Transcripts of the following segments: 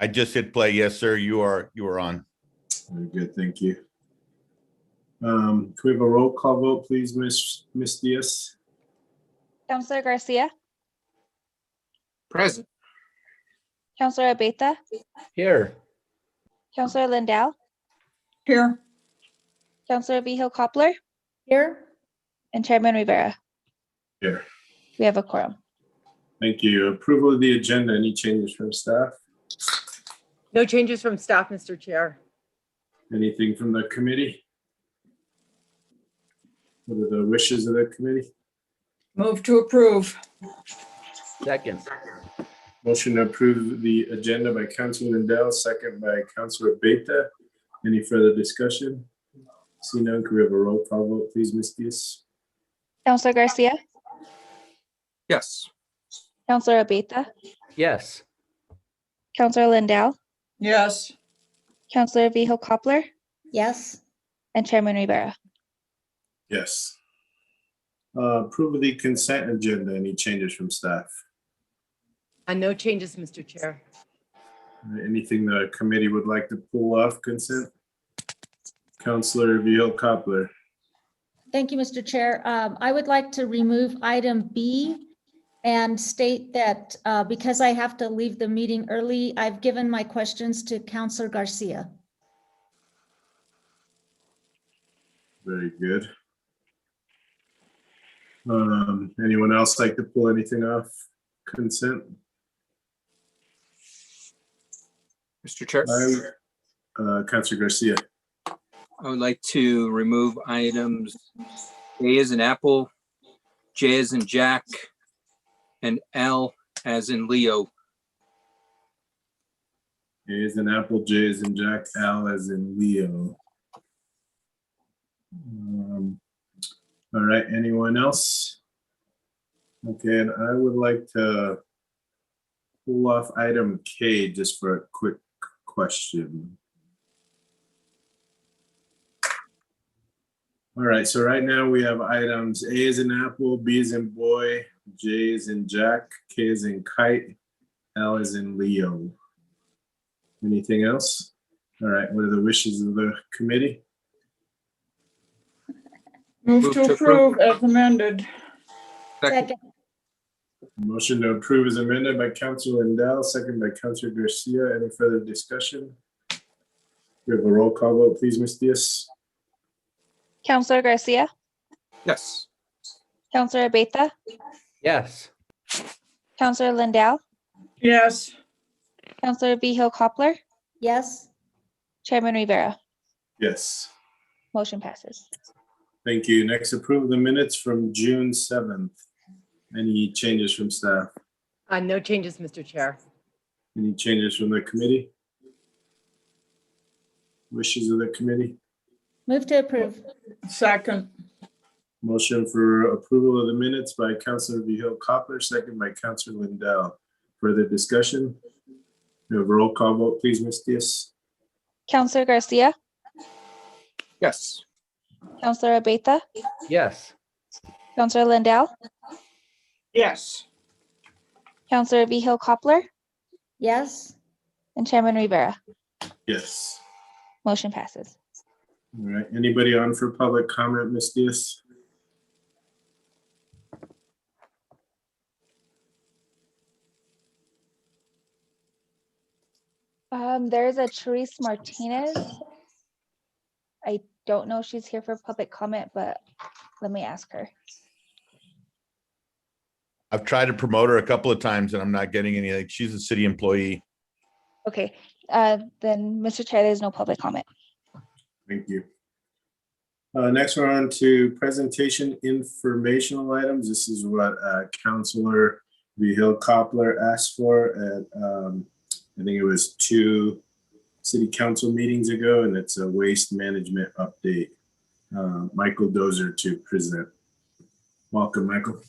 I just hit play. Yes, sir. You are on. Very good, thank you. Can we have a roll call vote, please, Ms. Diaz? Councilor Garcia, Present. Councilor Abeyta, Here. Councilor Lindell, Here. Councilor Vigil Coppler, Here. and Chairman Rivera. Here. We have a quorum. Thank you. Approval of the agenda. Any changes from staff? No changes from staff, Mr. Chair. Anything from the committee? What are the wishes of the committee? Move to approve. Second. Motion to approve the agenda by Councilor Lindell, second by Councilor Beta. Any further discussion? See none, can we have a roll call vote, please, Ms. Diaz? Councilor Garcia, Yes. Councilor Abeyta, Yes. Councilor Lindell, Yes. Councilor Vigil Coppler, Yes. and Chairman Rivera. Yes. Approve of the consent agenda. Any changes from staff? No changes, Mr. Chair. Anything the committee would like to pull off consent? Councilor Vigil Coppler. Thank you, Mr. Chair. I would like to remove item B and state that because I have to leave the meeting early, I've given my questions to Councilor Garcia. Very good. Anyone else like to pull anything off consent? Mr. Chair, Councilor Garcia. I would like to remove items A as in Apple, J as in Jack, and L as in Leo. A as in Apple, J as in Jack, L as in Leo. All right, anyone else? Okay, and I would like to pull off item K just for a quick question. All right, so right now we have items A as in Apple, B as in boy, J as in Jack, K as in kite, L as in Leo. Anything else? All right, what are the wishes of the committee? Move to approve as amended. Second. Motion to approve is amended by Councilor Lindell, second by Councilor Garcia. Any further discussion? We have a roll call vote, please, Ms. Diaz. Councilor Garcia, Yes. Councilor Abeyta, Yes. Councilor Lindell, Yes. Councilor Vigil Coppler, Yes. Chairman Rivera. Yes, Motion passes. thank you. Next, approve the minutes from June 7th. Any changes from staff? No changes, Mr. Chair. Any changes from the committee? Wishes of the committee? Move to approve. Second. Motion for approval of the minutes by Councilor Vigil Coppler, second by Councilor Lindell. Further discussion? We have a roll call vote, please, Ms. Diaz. Councilor Garcia, Yes. Councilor Abeyta, Yes. Councilor Lindell, Yes. Councilor Vigil Coppler, Yes. and Chairman Rivera. Yes. Motion passes. All right, anybody on for public comment, Ms. Diaz? There's a Therese Martinez. I don't know if she's here for public comment, but let me ask her. I've tried to promote her a couple of times and I'm not getting any, like, she's a city employee. Okay, then Mr. Chair, there's no public comment. Thank you. Next, we're on to presentation informational items. This is what Councilor Vigil Coppler asked for at, I think it was 2 city council meetings ago, and it's a waste management update. Michael Dozer to present. Welcome, Michael.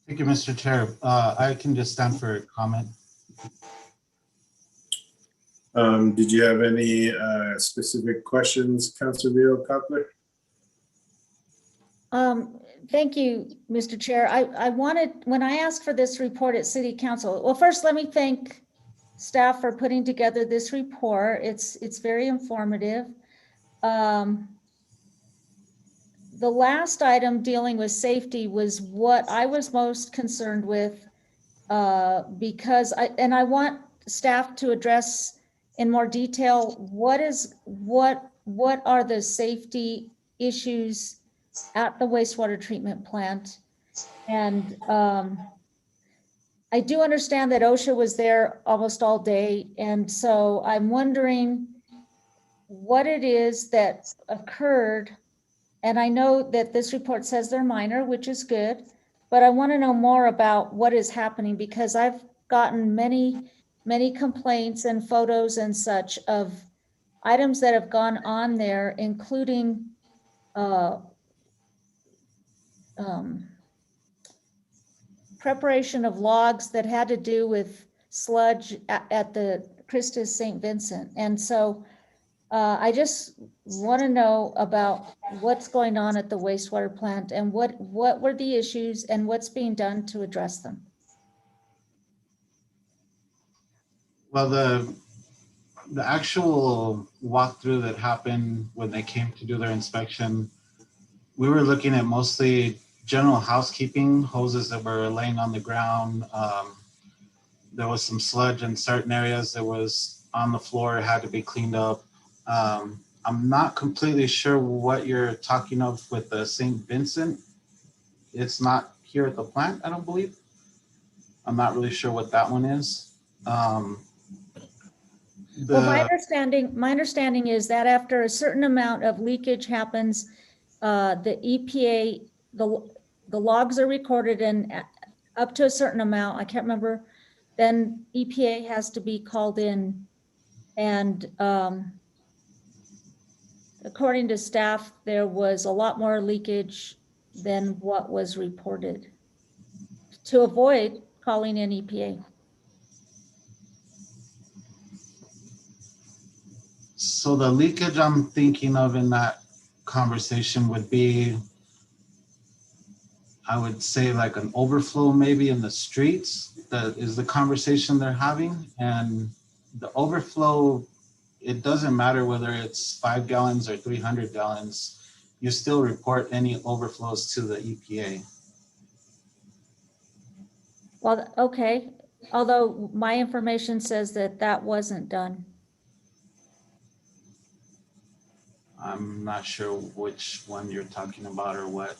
Thank you, Mr. Chair. I can just stand for comment. Did you have any specific questions, Councilor Vigil Coppler? Thank you, Mr. Chair. I wanted, when I asked for this report at City Council, well, first let me thank staff for putting together this report. It's very informative. The last item dealing with safety was what I was most concerned with, because I want staff to address in more detail, what are the safety issues at the wastewater treatment plant? And I do understand that OSHA was there almost all day. And so I'm wondering what it is that occurred. And I know that this report says they're minor, which is good, but I want to know more about what is happening, because I've gotten many complaints and photos and such of items that have gone on there, including preparation of logs that had to do with sludge at the Christus St. Vincent. And so I just want to know about what's going on at the wastewater plant and what were the issues and what's being done to address them. Well, the actual walkthrough that happened when they came to do their inspection, we were looking at mostly general housekeeping, hoses that were laying on the ground. There was some sludge in certain areas that was on the floor, had to be cleaned up. I'm not completely sure what you're talking of with the St. Vincent. It's not here at the plant, I don't believe. I'm not really sure what that one is. Well, my understanding is that after a certain amount of leakage happens, the EPA, the logs are recorded, and up to a certain amount, I can't remember, then EPA has to be called in. And according to staff, there was a lot more leakage than what was reported to avoid calling in EPA. So the leakage I'm thinking of in that conversation would be, I would say, like an overflow maybe in the streets. That is the conversation they're having. And the overflow, it doesn't matter whether it's 5 gallons or 300 gallons, you still report any overflows to the EPA. Well, okay, although my information says that that wasn't done. I'm not sure which one you're talking about or what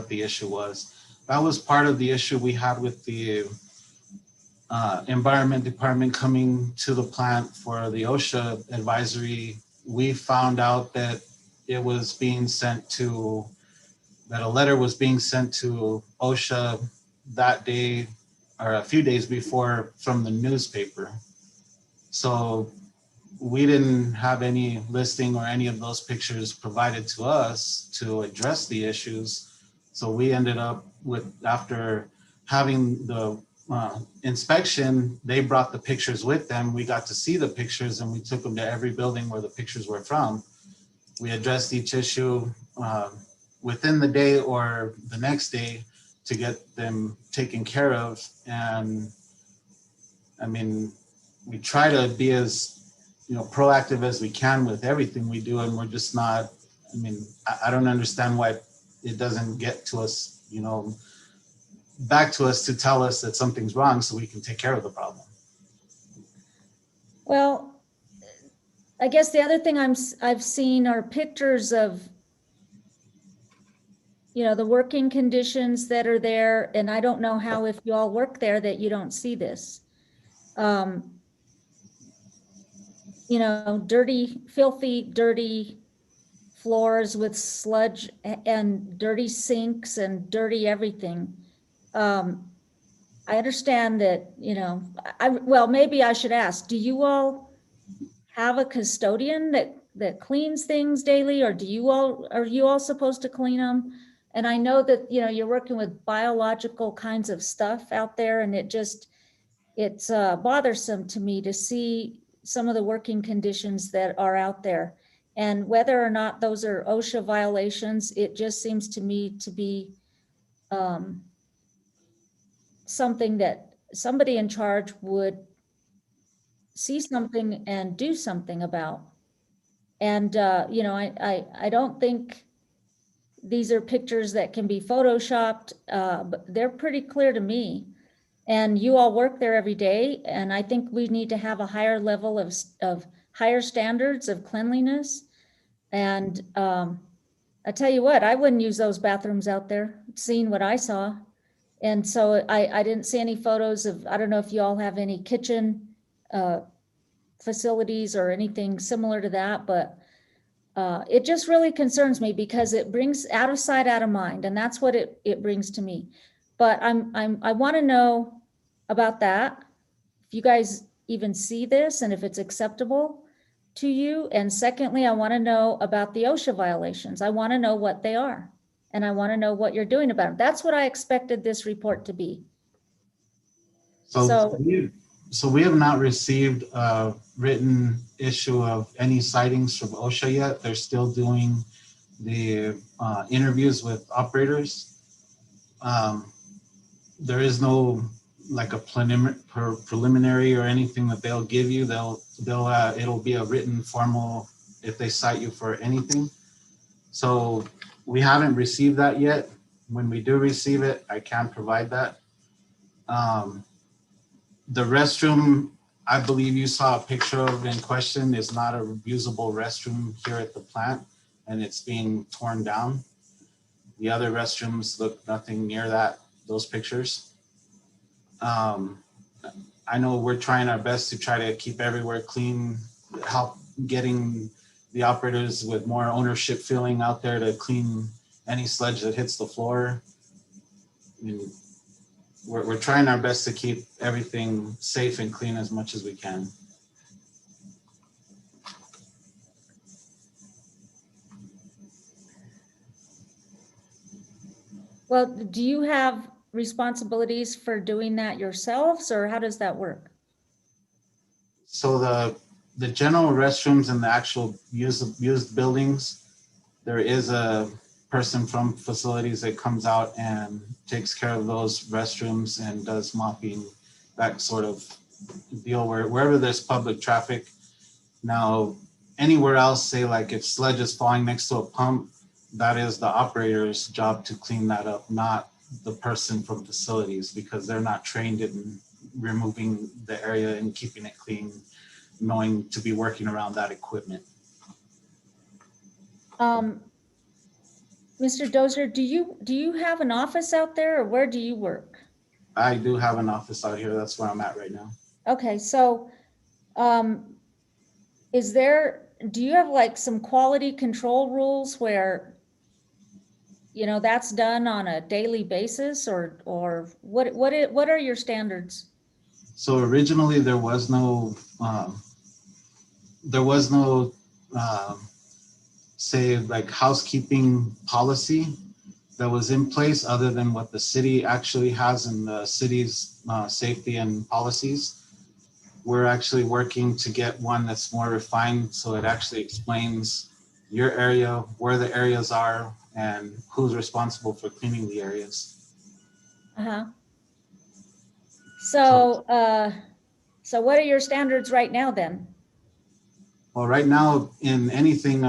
the issue was. That was part of the issue we had with the environment department coming to the plant for the OSHA advisory. We found out that it was being sent to, that a letter was being sent to OSHA that day or a few days before from the newspaper. So we didn't have any listing or any of those pictures provided to us to address the issues. So we ended up with, after having the inspection, they brought the pictures with them. We got to see the pictures and we took them to every building where the pictures were from. We addressed each issue within the day or the next day to get them taken care of. And I mean, we try to be as proactive as we can with everything we do, and we're just not, I mean, I don't understand why it doesn't get to us, back to us to tell us that something's wrong so we can take care of the problem. Well, I guess the other thing I've seen are pictures of, the working conditions that are there. And I don't know how, if you all work there, that you don't see this. Dirty, filthy, dirty floors with sludge and dirty sinks and dirty everything. I understand that, well, maybe I should ask, do you all have a custodian that cleans things daily, or are you all supposed to clean them? And I know that, you're working with biological kinds of stuff out there, and it's bothersome to me to see some of the working conditions that are out there. And whether or not those are OSHA violations, it just seems to me to be something that somebody in charge would see something and do something about. And, you know, I don't think these are pictures that can be photoshopped, but they're pretty clear to me. And you all work there every day, and I think we need to have a higher level of higher standards of cleanliness. And I tell you what, I wouldn't use those bathrooms out there, seeing what I saw. And so I didn't see any photos of, I don't know if you all have any kitchen facilities or anything similar to that, but it just really concerns me because it brings out of sight, out of mind, and that's what it brings to me. But I want to know about that. If you guys even see this and if it's acceptable to you. And secondly, I want to know about the OSHA violations. I want to know what they are, and I want to know what you're doing about it. That's what I expected this report to be. So we have not received a written issue of any sightings from OSHA yet. They're still doing the interviews with operators. There is no like a preliminary or anything that they'll give you. It'll be a written formal if they cite you for anything. So we haven't received that yet. When we do receive it, I can provide that. The restroom, I believe you saw a picture of in question, is not a usable restroom here at the plant, and it's being torn down. The other restrooms look nothing near that, those pictures. I know we're trying our best to try to keep everywhere clean, help getting the operators with more ownership feeling out there to clean any sludge that hits the floor. I mean, we're trying our best to keep everything safe and clean as much as we can. Well, do you have responsibilities for doing that yourselves, or how does that work? So the general restrooms and the actual used buildings, there is a person from facilities that comes out and takes care of those restrooms and does mopping, that sort of deal wherever there's public traffic. Now, anywhere else, say like if sludge is falling next to a pump, that is the operator's job to clean that up, not the person from facilities, because they're not trained in removing the area and keeping it clean, knowing to be working around that equipment. Mr. Dozier, do you have an office out there, or where do you work? I do have an office out here. That's where I'm at right now. Okay, so do you have like some quality control rules where, you know, that's done on a daily basis, or what are your standards? So originally there was no say like housekeeping policy that was in place other than what the city actually has in the city's safety and policies. We're actually working to get one that's more refined, so it actually explains your area, where the areas are, and who's responsible for cleaning the areas. So what are your standards right now then? Well, right now, in anything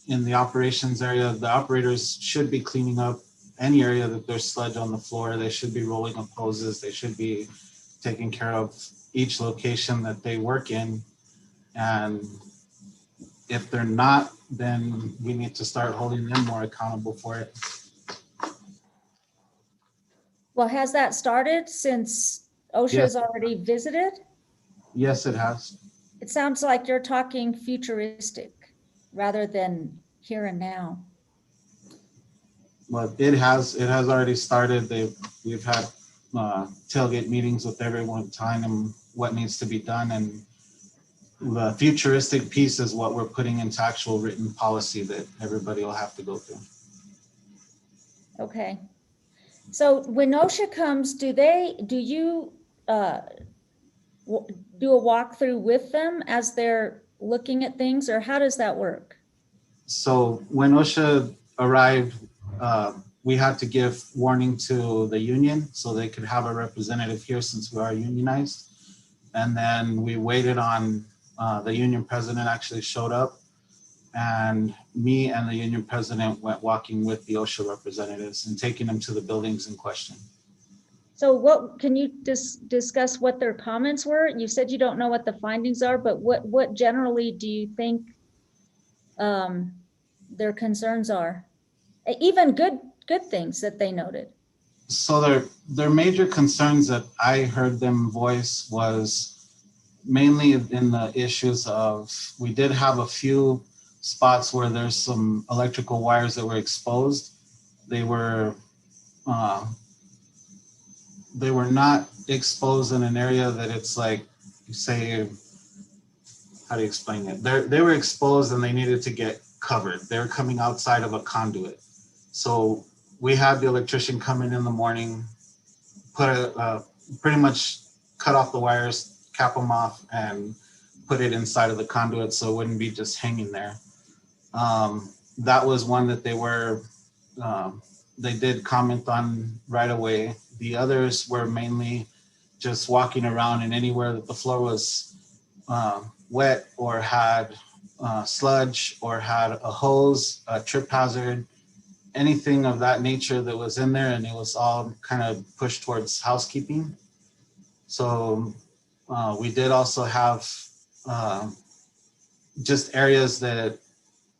in the operations area, the operators should be cleaning up any area that there's sludge on the floor. They should be rolling up hoses. They should be taking care of each location that they work in. And if they're not, then we need to start holding them more accountable for it. Well, has that started since OSHA has already visited? Yes, it has. It sounds like you're talking futuristic rather than here and now. Well, it has already started. We've had tailgate meetings with everyone, telling them what needs to be done, and the futuristic piece is what we're putting into actual written policy that everybody will have to go through. Okay. So when OSHA comes, do you do a walkthrough with them as they're looking at things, or how does that work? So when OSHA arrived, we had to give warning to the union so they could have a representative here since we are unionized. And then we waited on, the union president actually showed up, and me and the union president went walking with the OSHA representatives and taking them to the buildings in question. So what, can you discuss what their comments were? You said you don't know what the findings are, but what generally do you think their concerns are? Even good things that they noted. So their major concerns that I heard them voice was mainly in the issues of, we did have a few spots where there's some electrical wires that were exposed. They were not exposed in an area that it's like, you say, how do you explain it? They were exposed and they needed to get covered. They were coming outside of a conduit. So we had the electrician come in the morning, pretty much cut off the wires, cap them off, and put it inside of the conduit so it wouldn't be just hanging there. That was one that they did comment on right away. The others were mainly just walking around, and anywhere that the floor was wet or had sludge or had a hose, a trip hazard, anything of that nature that was in there, and it was all kind of pushed towards housekeeping. So we did also have just areas that,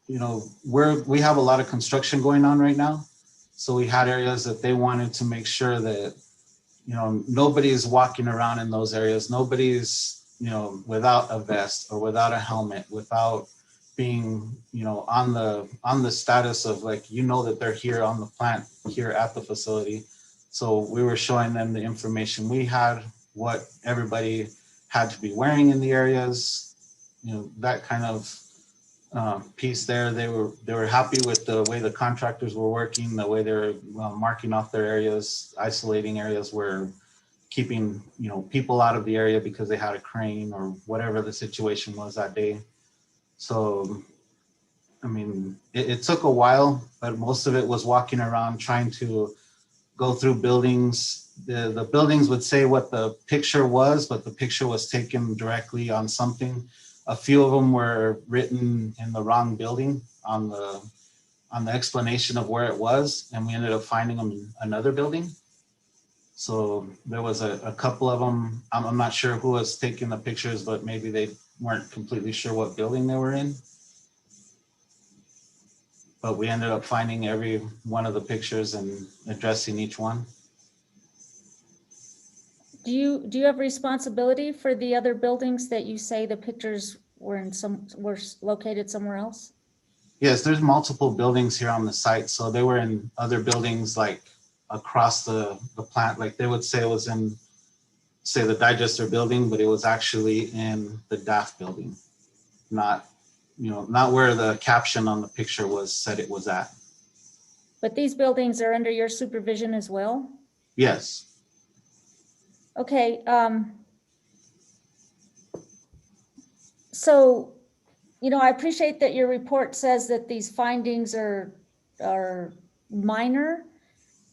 you know, we have a lot of construction going on right now. So we had areas that they wanted to make sure that, you know, nobody's walking around in those areas. Nobody's, you know, without a vest or without a helmet, without being, you know, on the status of, like, you know, that they're here on the plant, here at the facility. So we were showing them the information we had, what everybody had to be wearing in the areas, you know, that kind of piece there. They were happy with the way the contractors were working, the way they were marking off their areas, isolating areas where keeping, you know, people out of the area because they had a crane or whatever the situation was that day. So, I mean, it took a while, but most of it was walking around trying to go through buildings. The buildings would say what the picture was, but the picture was taken directly on something. A few of them were written in the wrong building on the explanation of where it was, and we ended up finding them in another building. So there was a couple of them. I'm not sure who was taking the pictures, but maybe they weren't completely sure what building they were in. But we ended up finding every one of the pictures and addressing each one. Do you have responsibility for the other buildings that you say the pictures were located somewhere else? Yes, there's multiple buildings here on the site. So they were in other buildings, like across the plant. Like they would say it was in, say, the digester building, but it was actually in the DAF building, not, you know, not where the caption on the picture was said it was at. But these buildings are under your supervision as well? Yes. Okay, so, you know, I appreciate that your report says that these findings are minor,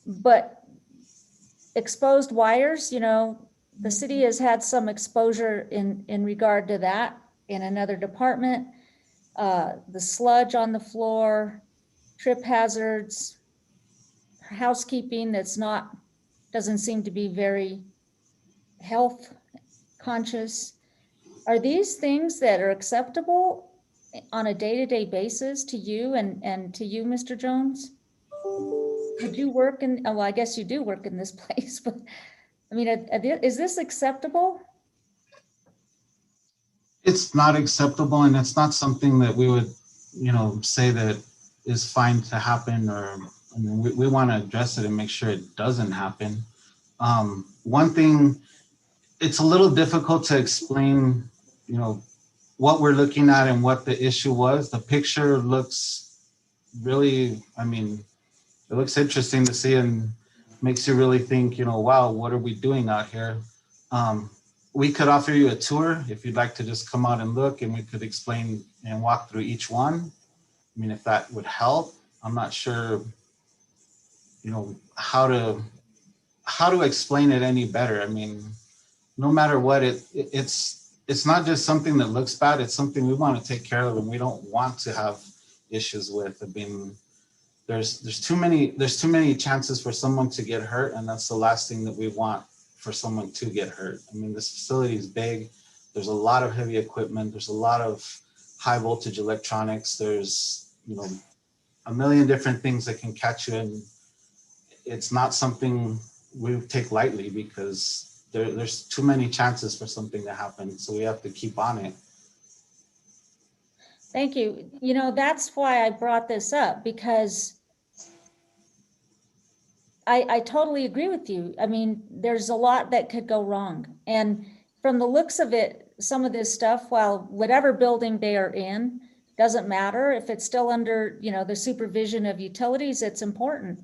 but exposed wires, you know, the city has had some exposure in regard to that in another department. The sludge on the floor, trip hazards, housekeeping doesn't seem to be very health conscious. Are these things that are acceptable on a day-to-day basis to you and to you, Mr. Jones? Would you work in, well, I guess you do work in this place, but I mean, is this acceptable? It's not acceptable, and it's not something that we would, you know, say that is fine to happen, or I mean, we want to address it and make sure it doesn't happen. One thing, it's a little difficult to explain, you know, what we're looking at and what the issue was. The picture looks really, I mean, it looks interesting to see and makes you really think, you know, wow, what are we doing out here? We could offer you a tour if you'd like to just come out and look, and we could explain and walk through each one. I mean, if that would help. I'm not sure, you know, how to explain it any better. I mean, no matter what, it's not just something that looks bad, it's something we want to take care of and we don't want to have issues with. I mean, there's too many chances for someone to get hurt, and that's the last thing that we want, for someone to get hurt. I mean, this facility is big. There's a lot of heavy equipment. There's a lot of high voltage electronics. There's, you know, a million different things that can catch you, and it's not something we take lightly, because there's too many chances for something to happen. So we have to keep on it. Thank you. You know, that's why I brought this up, because I totally agree with you. I mean, there's a lot that could go wrong. And from the looks of it, some of this stuff, while whatever building they are in, doesn't matter. If it's still under, you know, the supervision of utilities, it's important.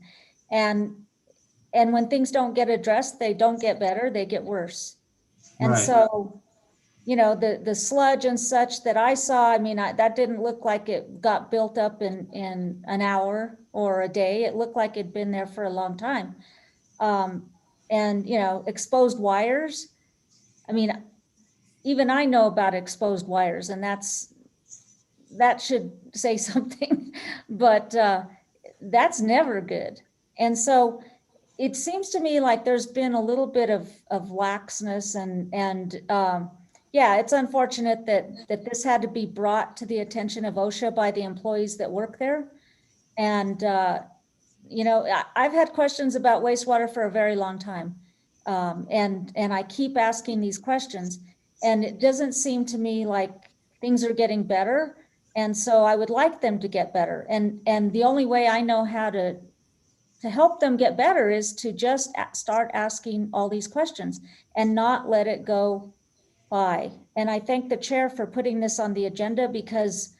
And when things don't get addressed, they don't get better, they get worse. And Right. so, you know, the sludge and such that I saw, I mean, that didn't look like it got built up in an hour or a day. It looked like it'd been there for a long time. And, you know, exposed wires. I mean, even I know about exposed wires, and that should say something, but that's never good. And so it seems to me like there's been a little bit of laxness, and yeah, it's unfortunate that this had to be brought to the attention of OSHA by the employees that work there. And, you know, I've had questions about wastewater for a very long time. And I keep asking these questions, and it doesn't seem to me like things are getting better. And so I would like them to get better. And the only way I know how to help them get better is to just start asking all these questions and not let it go by. And I thank the chair for putting this on the agenda, because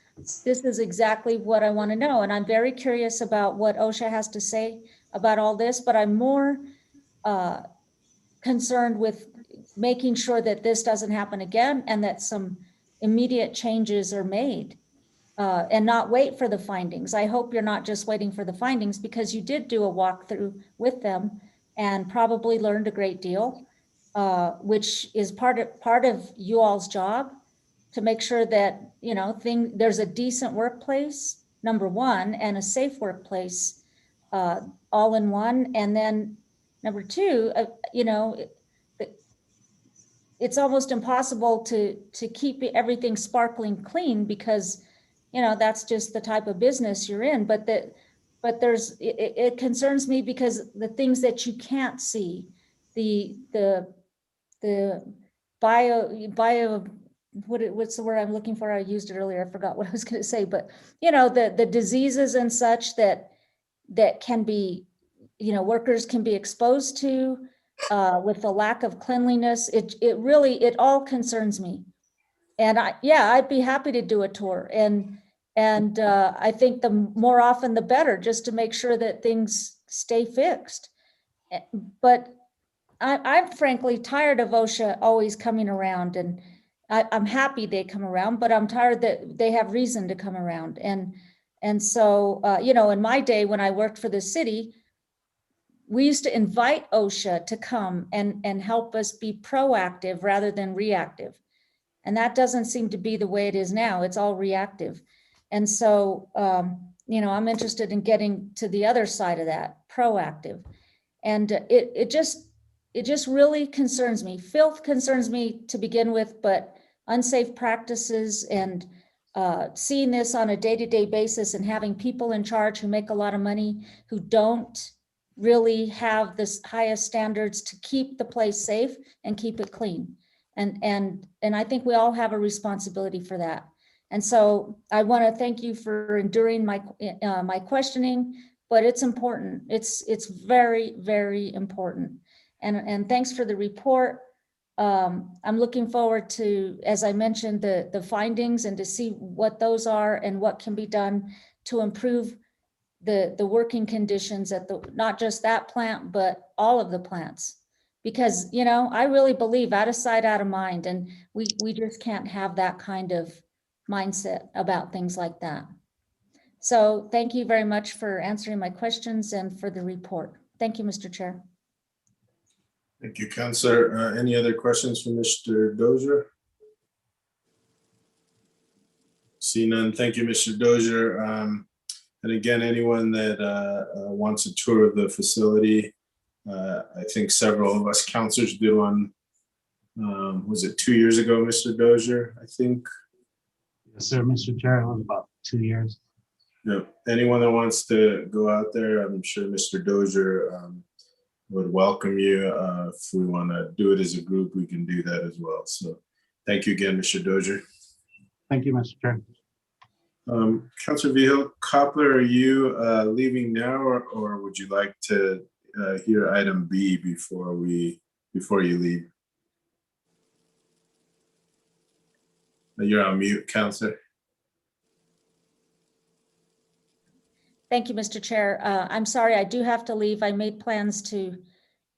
this is exactly what I want to know. And I'm very curious about what OSHA has to say about all this, but I'm more concerned with making sure that this doesn't happen again, and that some immediate changes are made, and not wait for the findings. I hope you're not just waiting for the findings, because you did do a walkthrough with them and probably learned a great deal, which is part of you all's job, to make sure that, you know, there's a decent workplace, number one, and a safe workplace, all in one. And then number two, you know, it's almost impossible to keep everything sparkling clean, because, you know, that's just the type of business you're in. But it concerns me, because the things that you can't see, the bio, what's the word I'm looking for? I used it earlier. I forgot what I was going to say, but, you know, the diseases and such that can be, you know, workers can be exposed to, with the lack of cleanliness. It all concerns me. And I'd be happy to do a tour. And I think the more often the better, just to make sure that things stay fixed. But I'm frankly tired of OSHA always coming around, and I'm happy they come around, but I'm tired that they have reason to come around. And so, you know, in my day when I worked for the city, we used to invite OSHA to come and help us be proactive rather than reactive. And that doesn't seem to be the way it is now. It's all reactive. And so, you know, I'm interested in getting to the other side of that, proactive. And it just really concerns me. Filth concerns me to begin with, but unsafe practices and seeing this on a day-to-day basis, and having people in charge who make a lot of money, who don't really have the highest standards to keep the place safe and keep it clean. And I think we all have a responsibility for that. And so I want to thank you for enduring my questioning, but it's important. It's very, very important. And thanks for the report. I'm looking forward to, as I mentioned, the findings, and to see what those are and what can be done to improve the working conditions at not just that plant, but all of the plants. Because, you know, I really believe out of sight, out of mind, and we just can't have that kind of mindset about things like that. So thank you very much for answering my questions and for the report. Thank you, Mr. Chair. Thank you, Counselor. Any other questions for Mr. Dozier? See none. Thank you, Mr. Dozier. And again, anyone that wants a tour of the facility, I think several of us counselors did one. Was it 2 years ago, Mr. Dozier? I think. Yes, sir, Mr. Chair, it was about 2 years. Yeah. Anyone that wants to go out there, I'm sure Mr. Dozier would welcome you. If we want to do it as a group, we can do that as well. So thank you again, Mr. Dozier. Thank you, Mr. Chair. Councilor Vihil Coppler, are you leaving now, or would you like to hear item B before you leave? You're on mute, Counselor. Thank you, Mr. Chair. I'm sorry, I do have to leave. I made plans to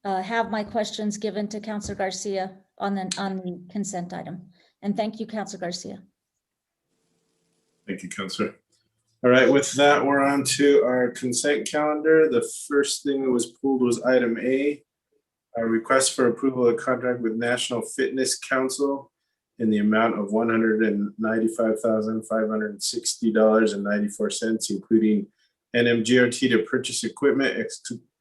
have my questions given to Counselor Garcia on the consent item. And thank you, Counselor Garcia. Thank you, Counselor. All right, with that, we're on to our consent calendar. The first thing that was pulled was item A, a request for approval of contract with National Fitness Council in the amount of $195,560.94, including NMGRT to purchase equipment,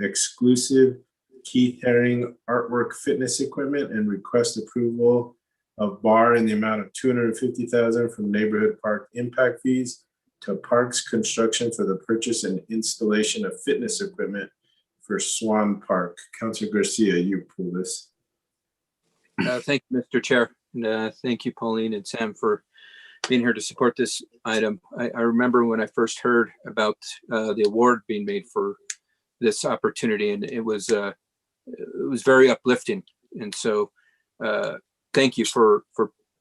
exclusive Keith Haring artwork fitness equipment, and request approval of bar in the amount of $250,000 from neighborhood park impact fees to Parks Construction for the purchase and installation of fitness equipment for Swan Park. Councilor Garcia, you pull this. Thank you, Mr. Chair. And thank you, Pauline and Sam, for being here to support this item. I remember when I first heard about the award being made for this opportunity, and it was very uplifting. And so thank you for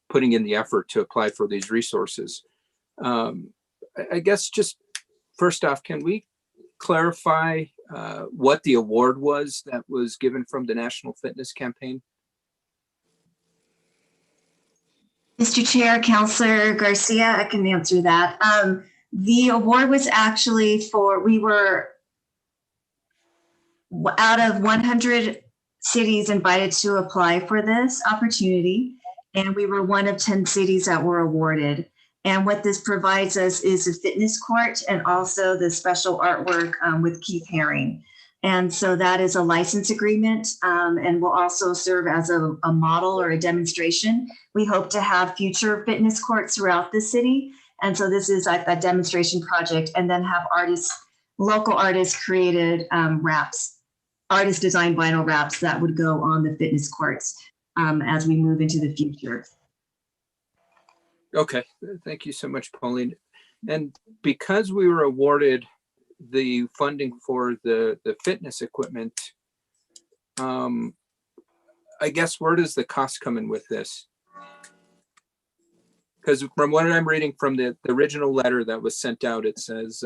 putting in the effort to apply for these resources. I guess just first off, can we clarify what the award was that was given from the National Fitness Campaign? Mr. Chair, Councilor Garcia, I can answer that. The award was actually we were out of 100 cities invited to apply for this opportunity, and we were one of 10 cities that were awarded. And what this provides us is a fitness court and also the special artwork with Keith Haring. And so that is a license agreement and will also serve as a model or a demonstration. We hope to have future fitness courts throughout the city. And so this is a demonstration project, and then have local artists created wraps, artist designed vinyl wraps that would go on the fitness courts as we move into the future. Okay, thank you so much, Pauline. And because we were awarded the funding for the fitness equipment, I guess where does the cost come in with this? Because from what I'm reading from the original letter that was sent out, it says,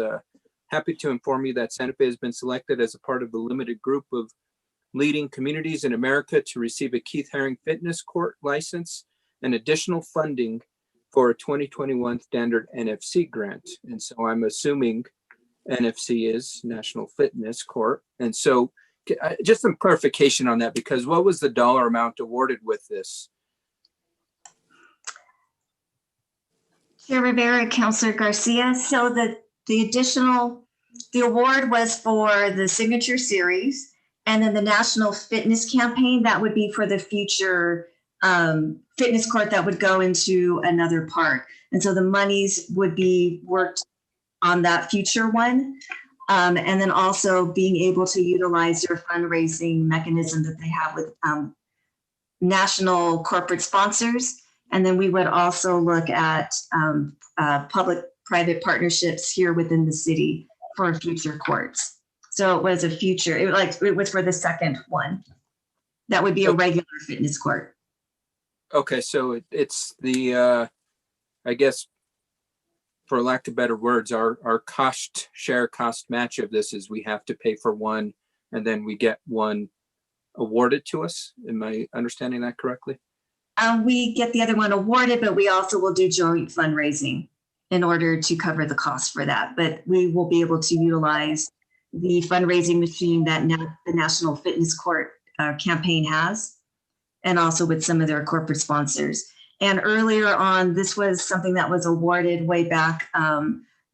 happy to inform you that Santa Fe has been selected as a part of the limited group of leading communities in America to receive a Keith Haring Fitness Court license and additional funding for a 2021 standard NFC grant. And so I'm assuming NFC is National Fitness Court. And so just some clarification on that, because what was the dollar amount awarded with this? Chair Rivera, Councilor Garcia. So the award was for the signature series, and then the National Fitness Campaign, that would be for the future fitness court that would go into another park. And so the monies would be worked on that future one. And then also being able to utilize their fundraising mechanism that they have with national corporate sponsors. And then we would also look at public-private partnerships here within the city for future courts. So it was it was for the second one. That would be a regular fitness court. Okay, so it's the, I guess, for lack of better words, our cost match of this is we have to pay for one and then we get one awarded to us. Am I understanding that correctly? We get the other one awarded, but we also will do joint fundraising in order to cover the cost for that. But we will be able to utilize the fundraising machine that the National Fitness Court campaign has, and also with some of their corporate sponsors. And earlier on, this was something that was awarded way back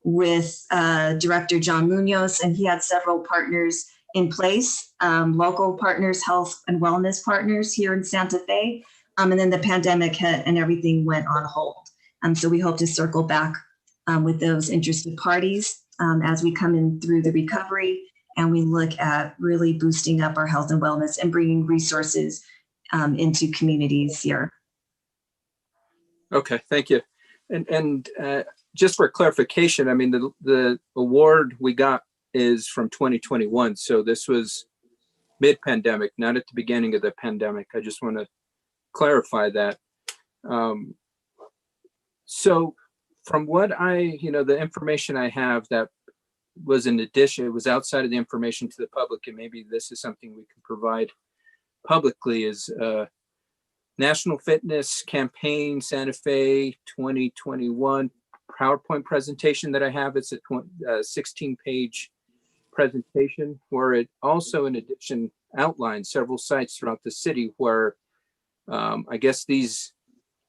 with Director John Munoz, and he had several partners in place, local partners, health and wellness partners here in Santa Fe. And then the pandemic hit and everything went on hold. So we hope to circle back with those interested parties as we come in through the recovery and we look at really boosting up our health and wellness and bringing resources into communities here. Okay, thank you. And just for clarification, I mean, the award we got is from 2021. So this was mid-pandemic, not at the beginning of the pandemic. I just want to clarify that. So from what the information I have that was in addition, it was outside of the information to the public, and maybe this is something we can provide publicly, is National Fitness Campaign Santa Fe 2021 PowerPoint presentation that I have. It's a 16-page presentation where it also, in addition, outlines several sites throughout the city where I guess these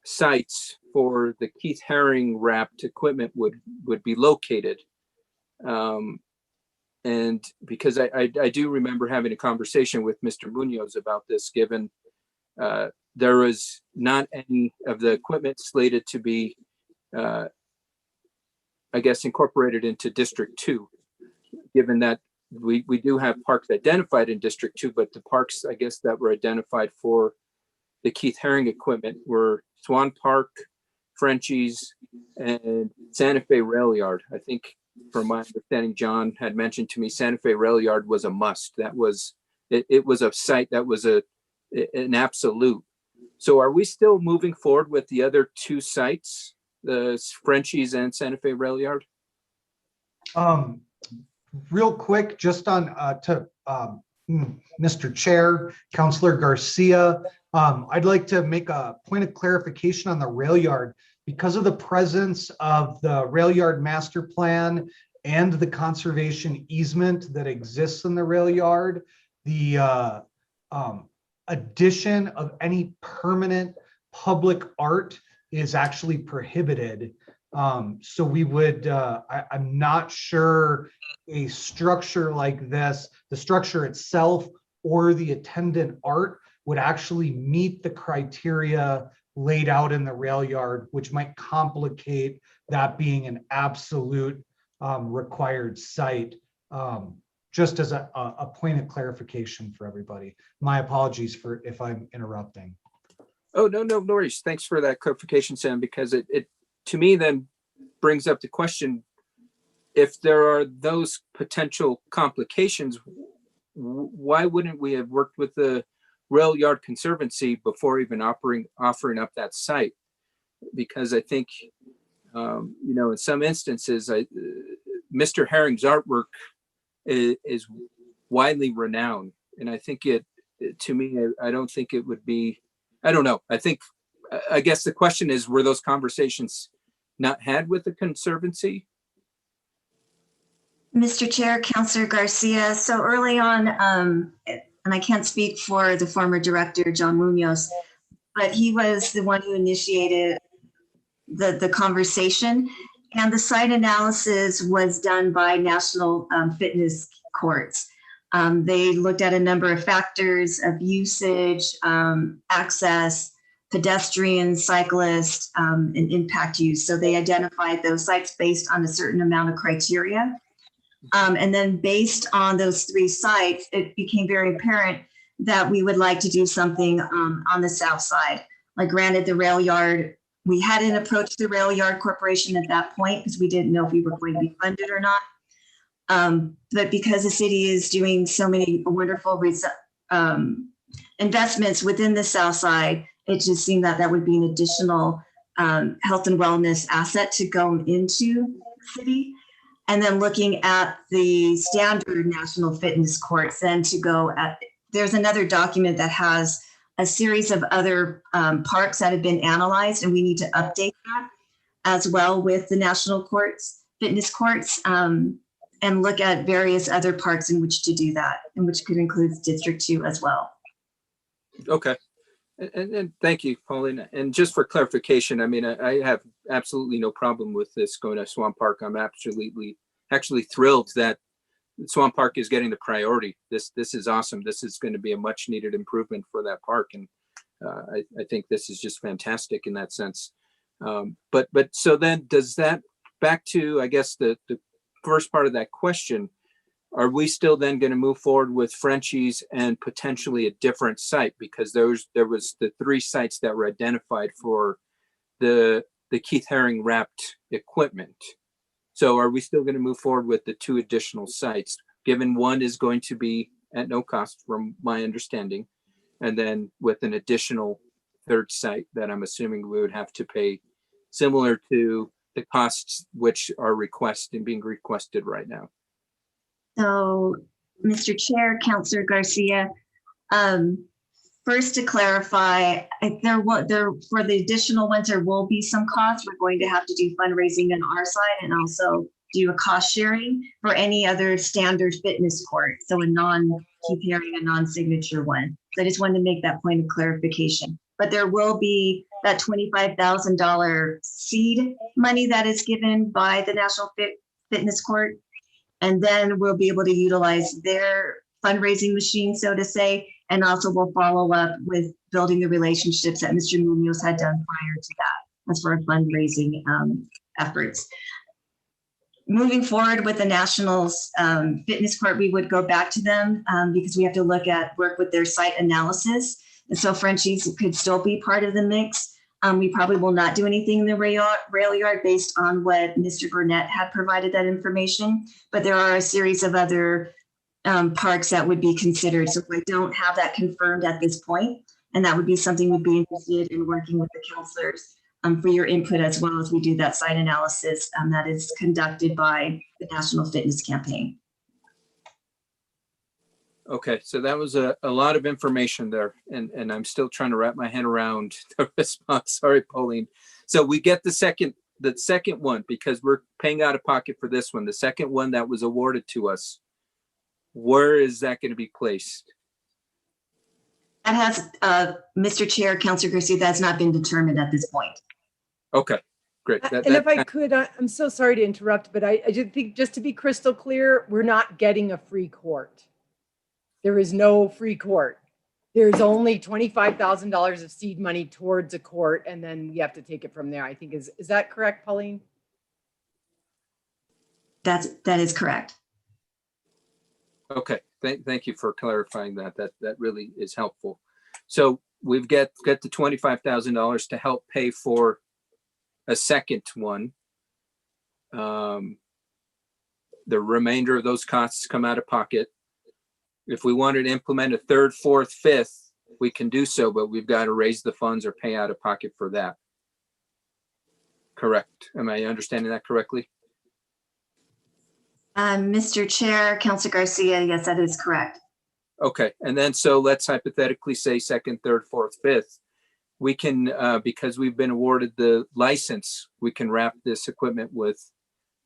sites for the Keith Haring wrapped equipment would be located. And because I do remember having a conversation with Mr. Munoz about this, given there was not any of the equipment slated to be, I guess, incorporated into District 2, given that we do have parks identified in District 2, but the parks, I guess, that were identified for the Keith Haring equipment were Swan Park, Frenchies, and Santa Fe Rail Yard. I think, from my understanding, John had mentioned to me Santa Fe Rail Yard was a must. That was, it was a site that was an absolute. So are we still moving forward with the other two sites, the Frenchies and Santa Fe Rail Yard? Real quick, just on Mr. Chair, Councilor Garcia, I'd like to make a point of clarification on the rail yard. Because of the presence of the rail yard master plan and the conservation easement that exists in the rail yard, the addition of any permanent public art is actually prohibited. So we would, I'm not sure a structure like this, the structure itself or the attendant art would actually meet the criteria laid out in the rail yard, which might complicate that being an absolute required site. Just as a point of clarification for everybody. My apologies for if I'm interrupting. Oh, no worries. Thanks for that clarification, Sam, because it to me then brings up the question, if there are those potential complications, why wouldn't we have worked with the Rail Yard Conservancy before even offering up that site? Because I think, in some instances, Mr. Haring's artwork is widely renowned. And I think to me, I don't think it would be, I don't know. I guess the question is, were those conversations not had with the Conservancy? Mr. Chair, Councilor Garcia, so early on, and I can't speak for the former director, John Munoz, but he was the one who initiated the conversation. And the site analysis was done by National Fitness Courts. They looked at a number of factors of usage, access, pedestrian, cyclist, and impact use. So they identified those sites based on a certain amount of criteria. And then based on those three sites, it became very apparent that we would like to do something on the south side. Like, granted, the rail yard, we hadn't approached the Rail Yard Corporation at that point because we didn't know if we were going to be funded or not. But because the city is doing so many wonderful investments within the south side, it just seemed that that would be an additional health and wellness asset to go into the city. And then looking at the standard National Fitness Courts, then to go at, there's another document that has a series of other parks that have been analyzed, and we need to update that as well with the National Fitness Courts, and look at various other parks in which to do that, and which could include District 2 as well. Okay. And thank you, Pauline. And just for clarification, I mean, I have absolutely no problem with this going to Swan Park. I'm actually thrilled that Swan Park is getting the priority. This is awesome. This is going to be a much needed improvement for that park. And I think this is just fantastic in that sense. But so then does that back to, I guess, the first part of that question, are we still then going to move forward with Frenchie's and potentially a different site? Because there was the 3 sites that were identified for the Keith Haring wrapped equipment. So are we still going to move forward with the 2 additional sites, given one is going to be at no cost from my understanding, and then with an additional 3rd site that I'm assuming we would have to pay similar to the costs which are being requested right now? So, Mr. Chair, Councilor Garcia, first to clarify, for the additional ones, there will be some costs. We're going to have to do fundraising on our side and also do a cost sharing for any other standard fitness court. So a non-Keith Haring, a non-signature one. So I just wanted to make that point of clarification. But there will be that $25,000 seed money that is given by the National Fitness Court. And then we'll be able to utilize their fundraising machine, so to say, and also we'll follow up with building the relationships that Mr. Munoz had done prior to that as for our fundraising efforts. Moving forward with the Nationals Fitness Court, we would go back to them because we have to work with their site analysis. And so Frenchie's could still be part of the mix. We probably will not do anything in the rail yard based on what Mr. Burnett had provided that information, but there are a series of other parks that would be considered. So I don't have that confirmed at this point, and that would be something we'd be interested in working with the counselors for your input as well as we do that site analysis that is conducted by the National Fitness Campaign. Okay, so that was a lot of information there, and I'm still trying to wrap my head around the response. Sorry, Pauline. So we get the second one because we're paying out of pocket for this one. The second one that was awarded to us, where is that going to be placed? That has, Mr. Chair, Councilor Garcia, that's not been determined at this point. Okay, great. And if I could, I'm so sorry to interrupt, but I just think, just to be crystal clear, we're not getting a free court. There is no free court. There's only $25,000 of seed money towards a court, and then we have to take it from there. I think is that correct, Pauline? That is correct. Okay, thank you for clarifying that. That really is helpful. So we've got the $25,000 to help pay for a second one. The remainder of those costs come out of pocket. If we wanted to implement a 3rd, 4th, 5th, we can do so, but we've got to raise the funds or pay out of pocket for that. Correct. Am I understanding that correctly? Mr. Chair, Councilor Garcia, yes, that is correct. Okay, and then so let's hypothetically say 2nd, 3rd, 4th, 5th. We can, because we've been awarded the license, we can wrap this equipment with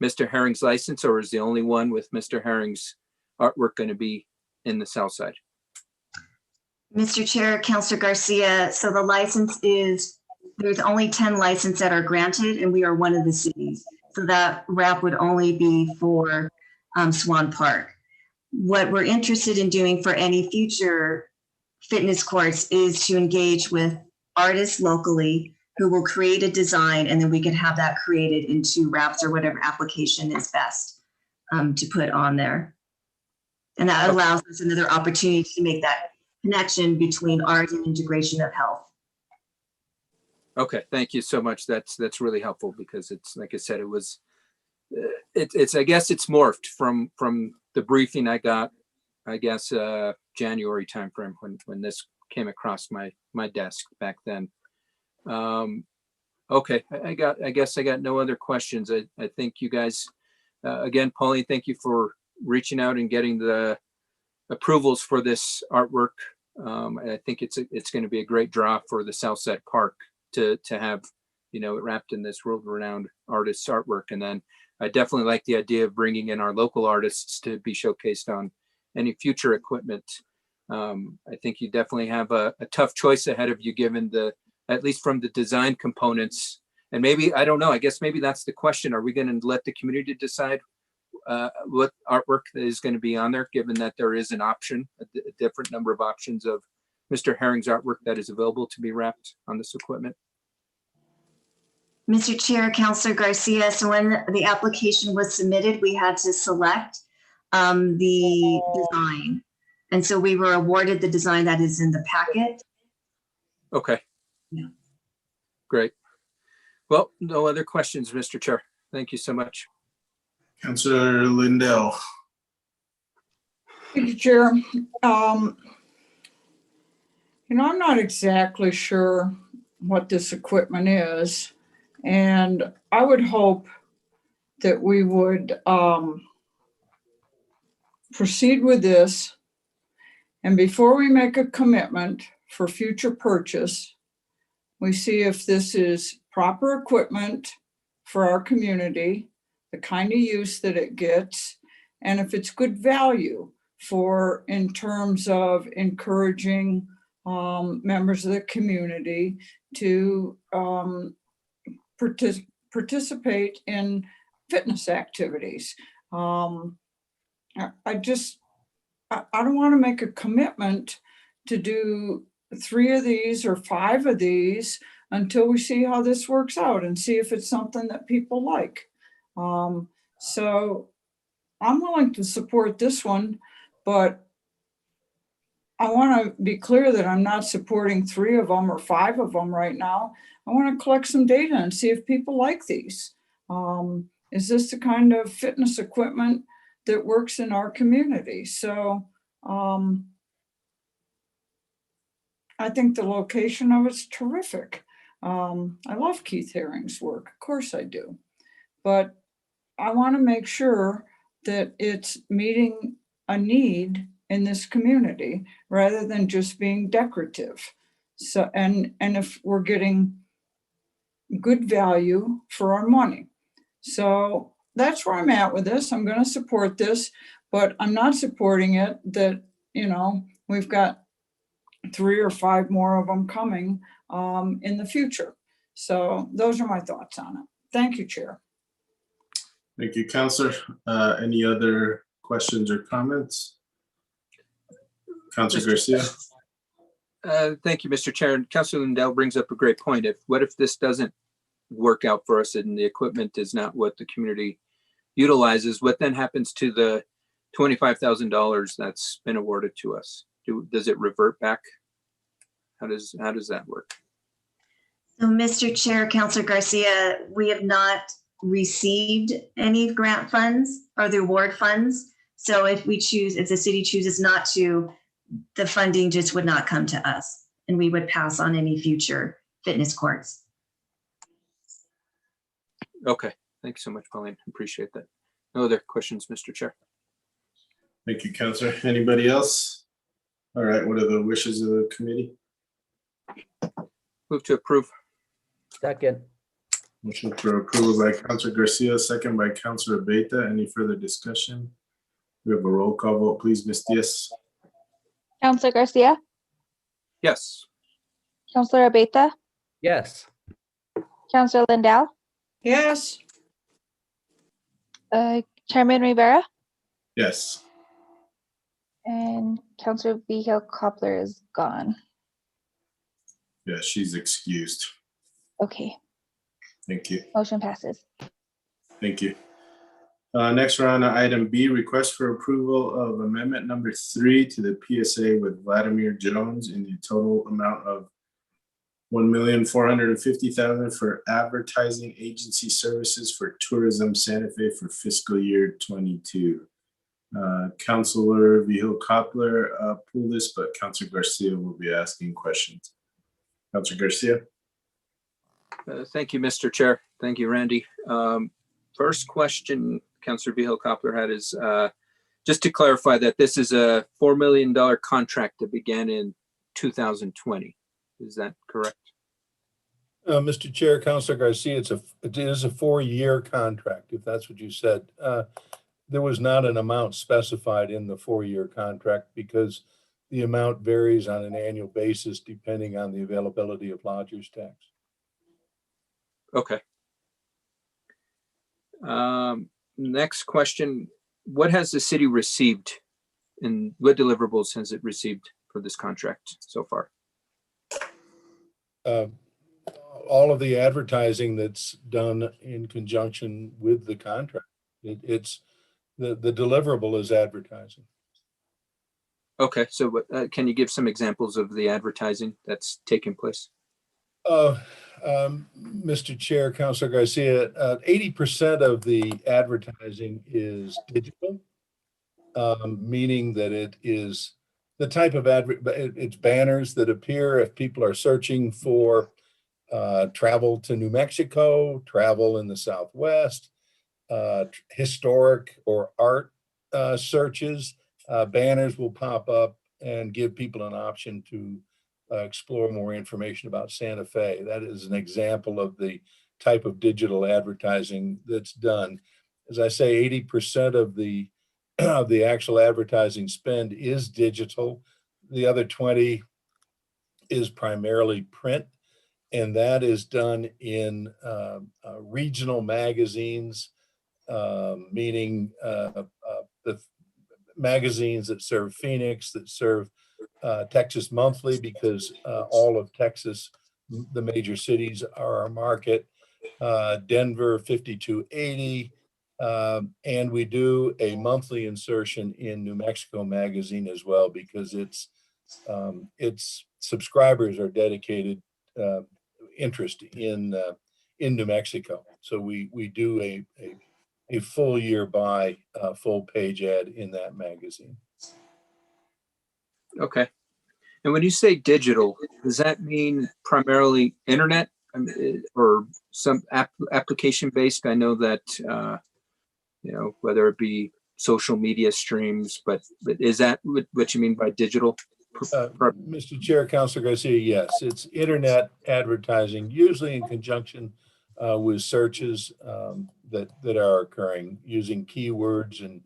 Mr. Haring's license, or is the only one with Mr. Haring's artwork going to be in the South Side? Mr. Chair, Councilor Garcia, so the license is, there's only 10 licenses that are granted, and we are one of the cities. So that wrap would only be for Swan Park. What we're interested in doing for any future fitness courts is to engage with artists locally who will create a design, and then we can have that created into wraps or whatever application is best to put on there. And that allows us another opportunity to make that connection between art and integration of health. Okay, thank you so much. That's really helpful because it's, like I said, it was, it's I guess it's morphed from the briefing I got, I guess, January timeframe when this came across my desk back then. Okay, I guess I got no other questions. I think you guys, again, Pauline, thank you for reaching out and getting the approvals for this artwork. And I think it's going to be a great draw for the Southside Park to have, it wrapped in this world-renowned artist's artwork. And then I definitely like the idea of bringing in our local artists to be showcased on any future equipment I think you definitely have a tough choice ahead of you, given at least from the design components. And maybe, I don't know, I guess maybe that's the question. Are we going to let the community decide what artwork is going to be on there, given that there is an option, a different number of options of Mr. Herring's artwork that is available to be wrapped on this equipment? Mr. Chair, Councilor Garcia, so when the application was submitted, we had to select the design. And so we were awarded the design that is in the packet. Okay. Yeah. Great. Well, no other questions, Mr. Chair. Thank you so much. Councilor Lindell. Thank you, Chair. I'm not exactly sure what this equipment is, and I would hope that we would proceed with this. And before we make a commitment for future purchase, we see if this is proper equipment for our community, the kind of use that it gets, and if it's good value in terms of encouraging members of the community to participate in fitness activities. I don't want to make a commitment to do 3 of these or 5 of these until we see how this works out and see if it's something that people like. So I'm willing to support this one, but I want to be clear that I'm not supporting 3 of them or 5 of them right now. I want to collect some data and see if people like these. Is this the kind of fitness equipment that works in our community? So I think the location of it's terrific. I love Keith Haring's work, of course I do. But I want to make sure that it's meeting a need in this community rather than just being decorative. So, and if we're getting good value for our money. So that's where I'm at with this. I'm going to support this, but I'm not supporting it that, we've got 3 or 5 more of them coming in the future. So those are my thoughts on it. Thank you, Chair. Thank you, Councilor. Any other questions or comments? Councilor Garcia. Thank you, Mr. Chair. And Councilor Lindell brings up a great point. What if this doesn't work out for us and the equipment is not what the community utilizes? What then happens to the $25,000 that's been awarded to us? Does it revert back? How does that work? So, Mr. Chair, Councilor Garcia, we have not received any grant funds or the award funds. So if the city chooses not to, the funding just would not come to us and we would pass on any future fitness courts. Okay, thank you so much, Pauline. Appreciate that. No other questions, Mr. Chair. Thank you, Councilor. Anybody else? All right, what are the wishes of the committee? Move to approve. Second. Motion for approval by Councilor Garcia, second by Councilor Beta. Any further discussion? We have a roll call vote, please, Ms. Diaz. Counselor Garcia, Yes. Counselor Abeta, Yes. Counselor Lindell, Yes. Chairman Rivera, Yes. and Counselor Vihil Coppler is gone. Yeah, she's excused. Okay, Thank you. motion passes. Thank you. Next, we're on item B, request for approval of amendment number 3 to the PSA with Vladimir Jones in the total amount of $1,450,000 for advertising agency services for Tourism Santa Fe for fiscal year 22. Councilor Vihil Coppler pulled this, but Councilor Garcia will be asking questions. Councilor Garcia. Thank you, Mr. Chair. Thank you, Randy. First question Councilor Vihil Coppler had is just to clarify that this is a $4 million contract that began in 2020. Is that correct? Mr. Chair, Councilor Garcia, it is a 4-year contract, if that's what you said. There was not an amount specified in the 4-year contract because the amount varies on an annual basis depending on the availability of lodger's tax. Okay. Next question, what has the city received and what deliverables has it received for this contract so far? All of the advertising that's done in conjunction with the contract. It's the deliverable is advertising. Okay, so can you give some examples of the advertising that's taking place? Mr. Chair, Councilor Garcia, 80% of the advertising is digital, meaning that it is the type of it's banners that appear if people are searching for travel to New Mexico, travel in the Southwest, historic or art searches. Banners will pop up and give people an option to explore more information about Santa Fe. That is an example of the type of digital advertising that's done. As I say, 80% of the actual advertising spend is digital. The other 20 is primarily print, and that is done in regional magazines, meaning the magazines that serve Phoenix, that serve Texas Monthly, because all of Texas, the major cities are our market. Denver 5280, and we do a monthly insertion in New Mexico Magazine as well, because its subscribers are dedicated interest in New Mexico. So we do a full year buy, full page ad in that magazine. Okay. And when you say digital, does that mean primarily internet or some application based? I know that, whether it be social media streams, but is that what you mean by digital? Mr. Chair, Councilor Garcia, yes, it's internet advertising, usually in conjunction with searches that are occurring using keywords and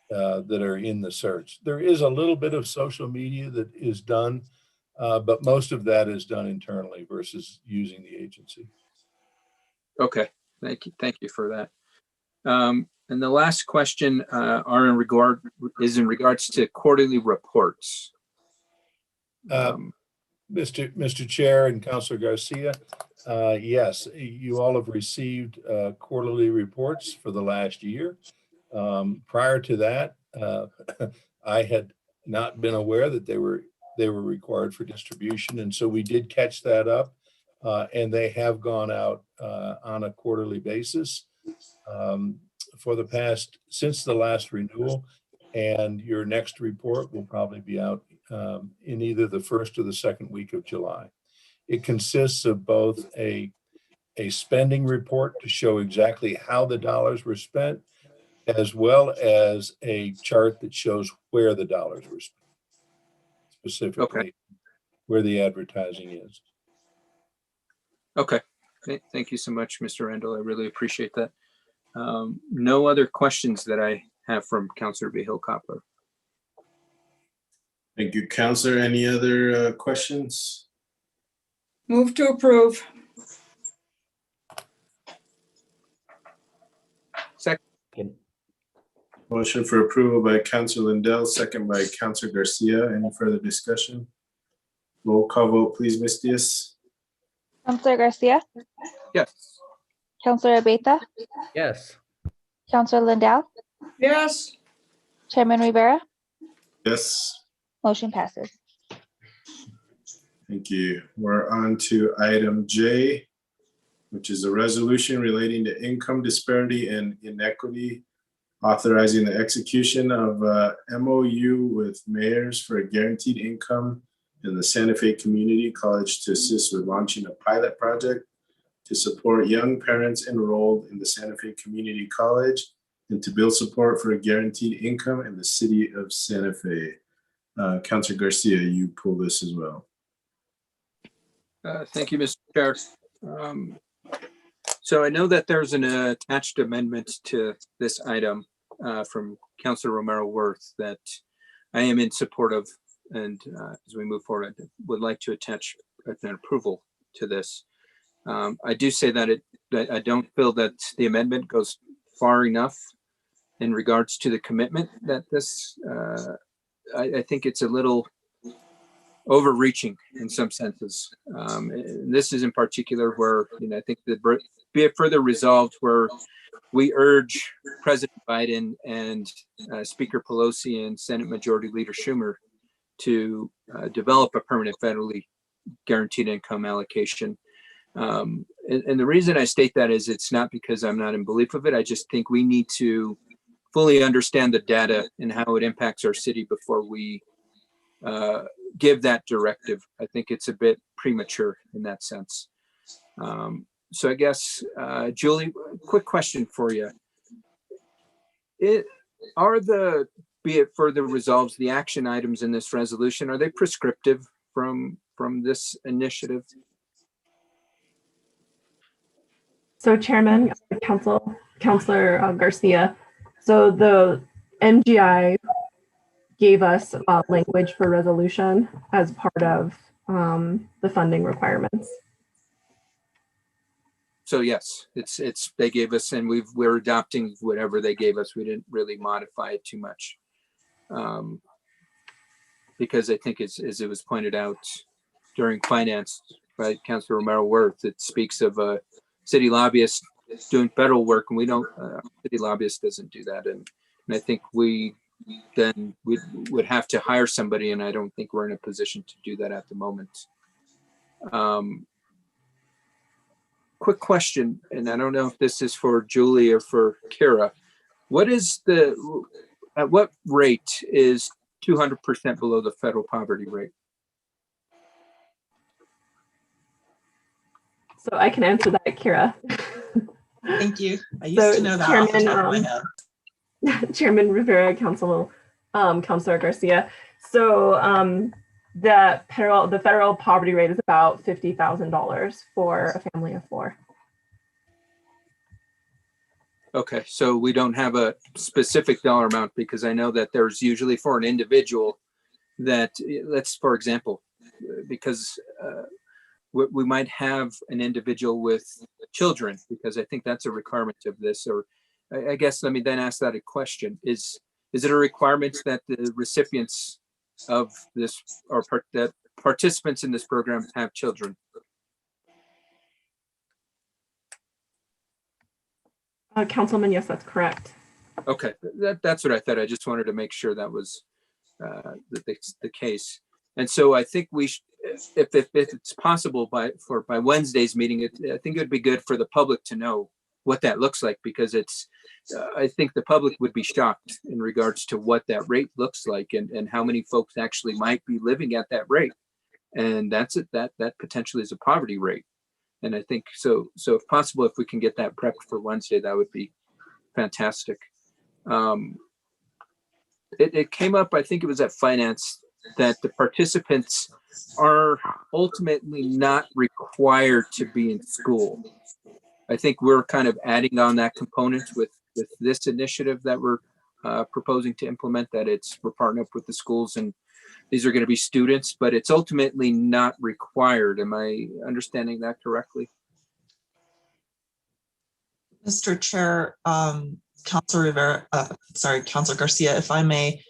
that are in the search. There is a little bit of social media that is done, but most of that is done internally versus using the agency. Okay, thank you for that. And the last question is in regards to quarterly reports. Mr. Chair and Councilor Garcia, yes, you all have received quarterly reports for the last year. Prior to that, I had not been aware that they were required for distribution, and so we did catch that up, and they have gone out on a quarterly basis since the last renewal, and your next report will probably be out in either the first or the second week of July. It consists of both a spending report to show exactly how the dollars were spent, as well as a chart that shows where the dollars were spent, specifically where the advertising is. Okay, thank you so much, Mr. Randall. I really appreciate that. No other questions that I have from Councilor Vihil Coppler. Thank you, Councilor. Any other questions? Move to approve. Second. Motion for approval by Councilor Lindell, second by Councilor Garcia. Any further discussion? Roll call vote, please, Ms. Diaz. Councilor Garcia, Yes. Councilor Abeyta, Yes. Councilor Lindell, Yes. Chairman Rivera, Yes. motion passes. Thank you. We're on to item J, which is a resolution relating to income disparity and inequity, authorizing the execution of MOU with mayors for a guaranteed income in the Santa Fe Community College to assist with launching a pilot project to support young parents enrolled in the Santa Fe Community College and to build support for a guaranteed income in the city of Santa Fe. Councilor Garcia, you pull this as well. Thank you, Mr. Chair. So I know that there's an attached amendment to this item from Councilor Romero Worth that I am in support of And as we move forward, I would like to attach an approval to this. I do say that I don't feel that the amendment goes far enough in regards to the commitment that this, I think it's a little overreaching in some senses. And this is in particular where, I think that be it further resolved where we urge President Biden and Speaker Pelosi and Senate Majority Leader Schumer to develop a permanent federally guaranteed income allocation. And the reason I state that is it's not because I'm not in belief of it. I just think we need to fully understand the data and how it impacts our city before we give that directive. I think it's a bit premature in that sense. So I guess, Julie, quick question for you. Be it further resolves, the action items in this resolution, are they prescriptive from this initiative? So Chairman, Councilor Garcia, so the MGI gave us language for resolution as part of the funding requirements. So yes, it's they gave us, and we're adopting whatever they gave us. We didn't really modify it too much. Because I think as it was pointed out during finance by Councilor Romero Worth, it speaks of a city lobbyist doing federal work, and we don't, city lobbyist doesn't do that. And I think we would have to hire somebody, and I don't think we're in a position to do that at the moment. Quick question, and I don't know if this is for Julie or for Kira. At what rate is 200% below the federal poverty rate? So I can answer that, Kira. Thank you. I used to know that off the top of my head. Chairman Rivera, Councilor Garcia. So the federal poverty rate is about $50,000 for a family of 4. Okay, so we don't have a specific dollar amount, because I know that there's usually for an individual that, for example, because we might have an individual with children, because I think that's a requirement of this. Or I guess let me then ask that a question: Is it a requirement that the recipients of this or that participants in this program have children? Councilman, yes, that's correct. Okay, that's what I thought. I just wanted to make sure that was the case. And so I think we should, if it's possible by Wednesday's meeting, I think it would be good for the public to know what that looks like, because I think the public would be shocked in regards to what that rate looks like and how many folks actually might be living at that rate. And that's it, that potentially is a poverty rate. And I think so if possible, if we can get that prepped for Wednesday, that would be fantastic. It came up, I think it was at finance, that the participants are ultimately not required to be in school. I think we're kind of adding on that component with this initiative that we're proposing to implement, that we're partnering up with the schools, and these are going to be students, but it's ultimately not required. Am I understanding that correctly? Mr. Chair, Councilor Garcia, if I may,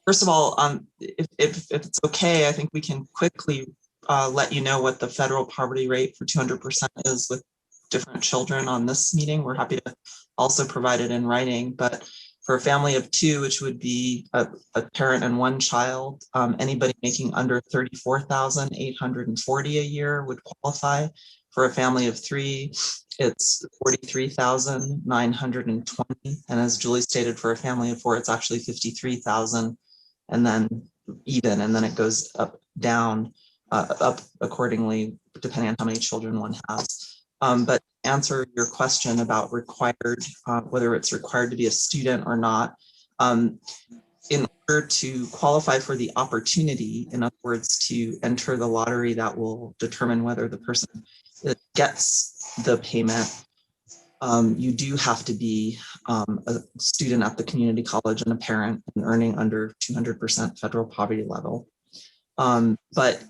first of all, if it's okay, I think we can quickly let you know what the federal poverty rate for 200% is with different children on this meeting. We're happy to also provide it in writing, but for a family of 2, which would be a parent and 1 child, anybody making under $34,840 a year would qualify. For a family of 3, it's $43,920. And as Julie stated, for a family of 4, it's actually $53,000, and then even, and then it goes up accordingly, depending on how many children one has. But answer your question about whether it's required to be a student or not. In order to qualify for the opportunity, in other words, to enter the lottery that will determine whether the person gets the payment, you do have to be a student at the community college and a parent and earning under 200% federal poverty level. But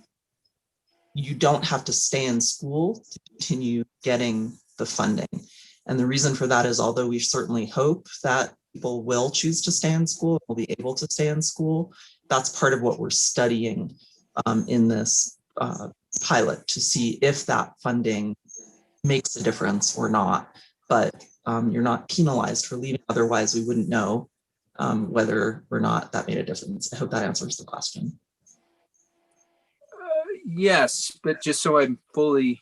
you don't have to stay in school to continue getting the funding. And the reason for that is, although we certainly hope that people will choose to stay in school, will be able to stay in school, that's part of what we're studying in this pilot, to see if that funding makes a difference or not. But you're not penalized for leaving. Otherwise, we wouldn't know whether or not that made a difference. I hope that answers the question. Yes, but just so I'm fully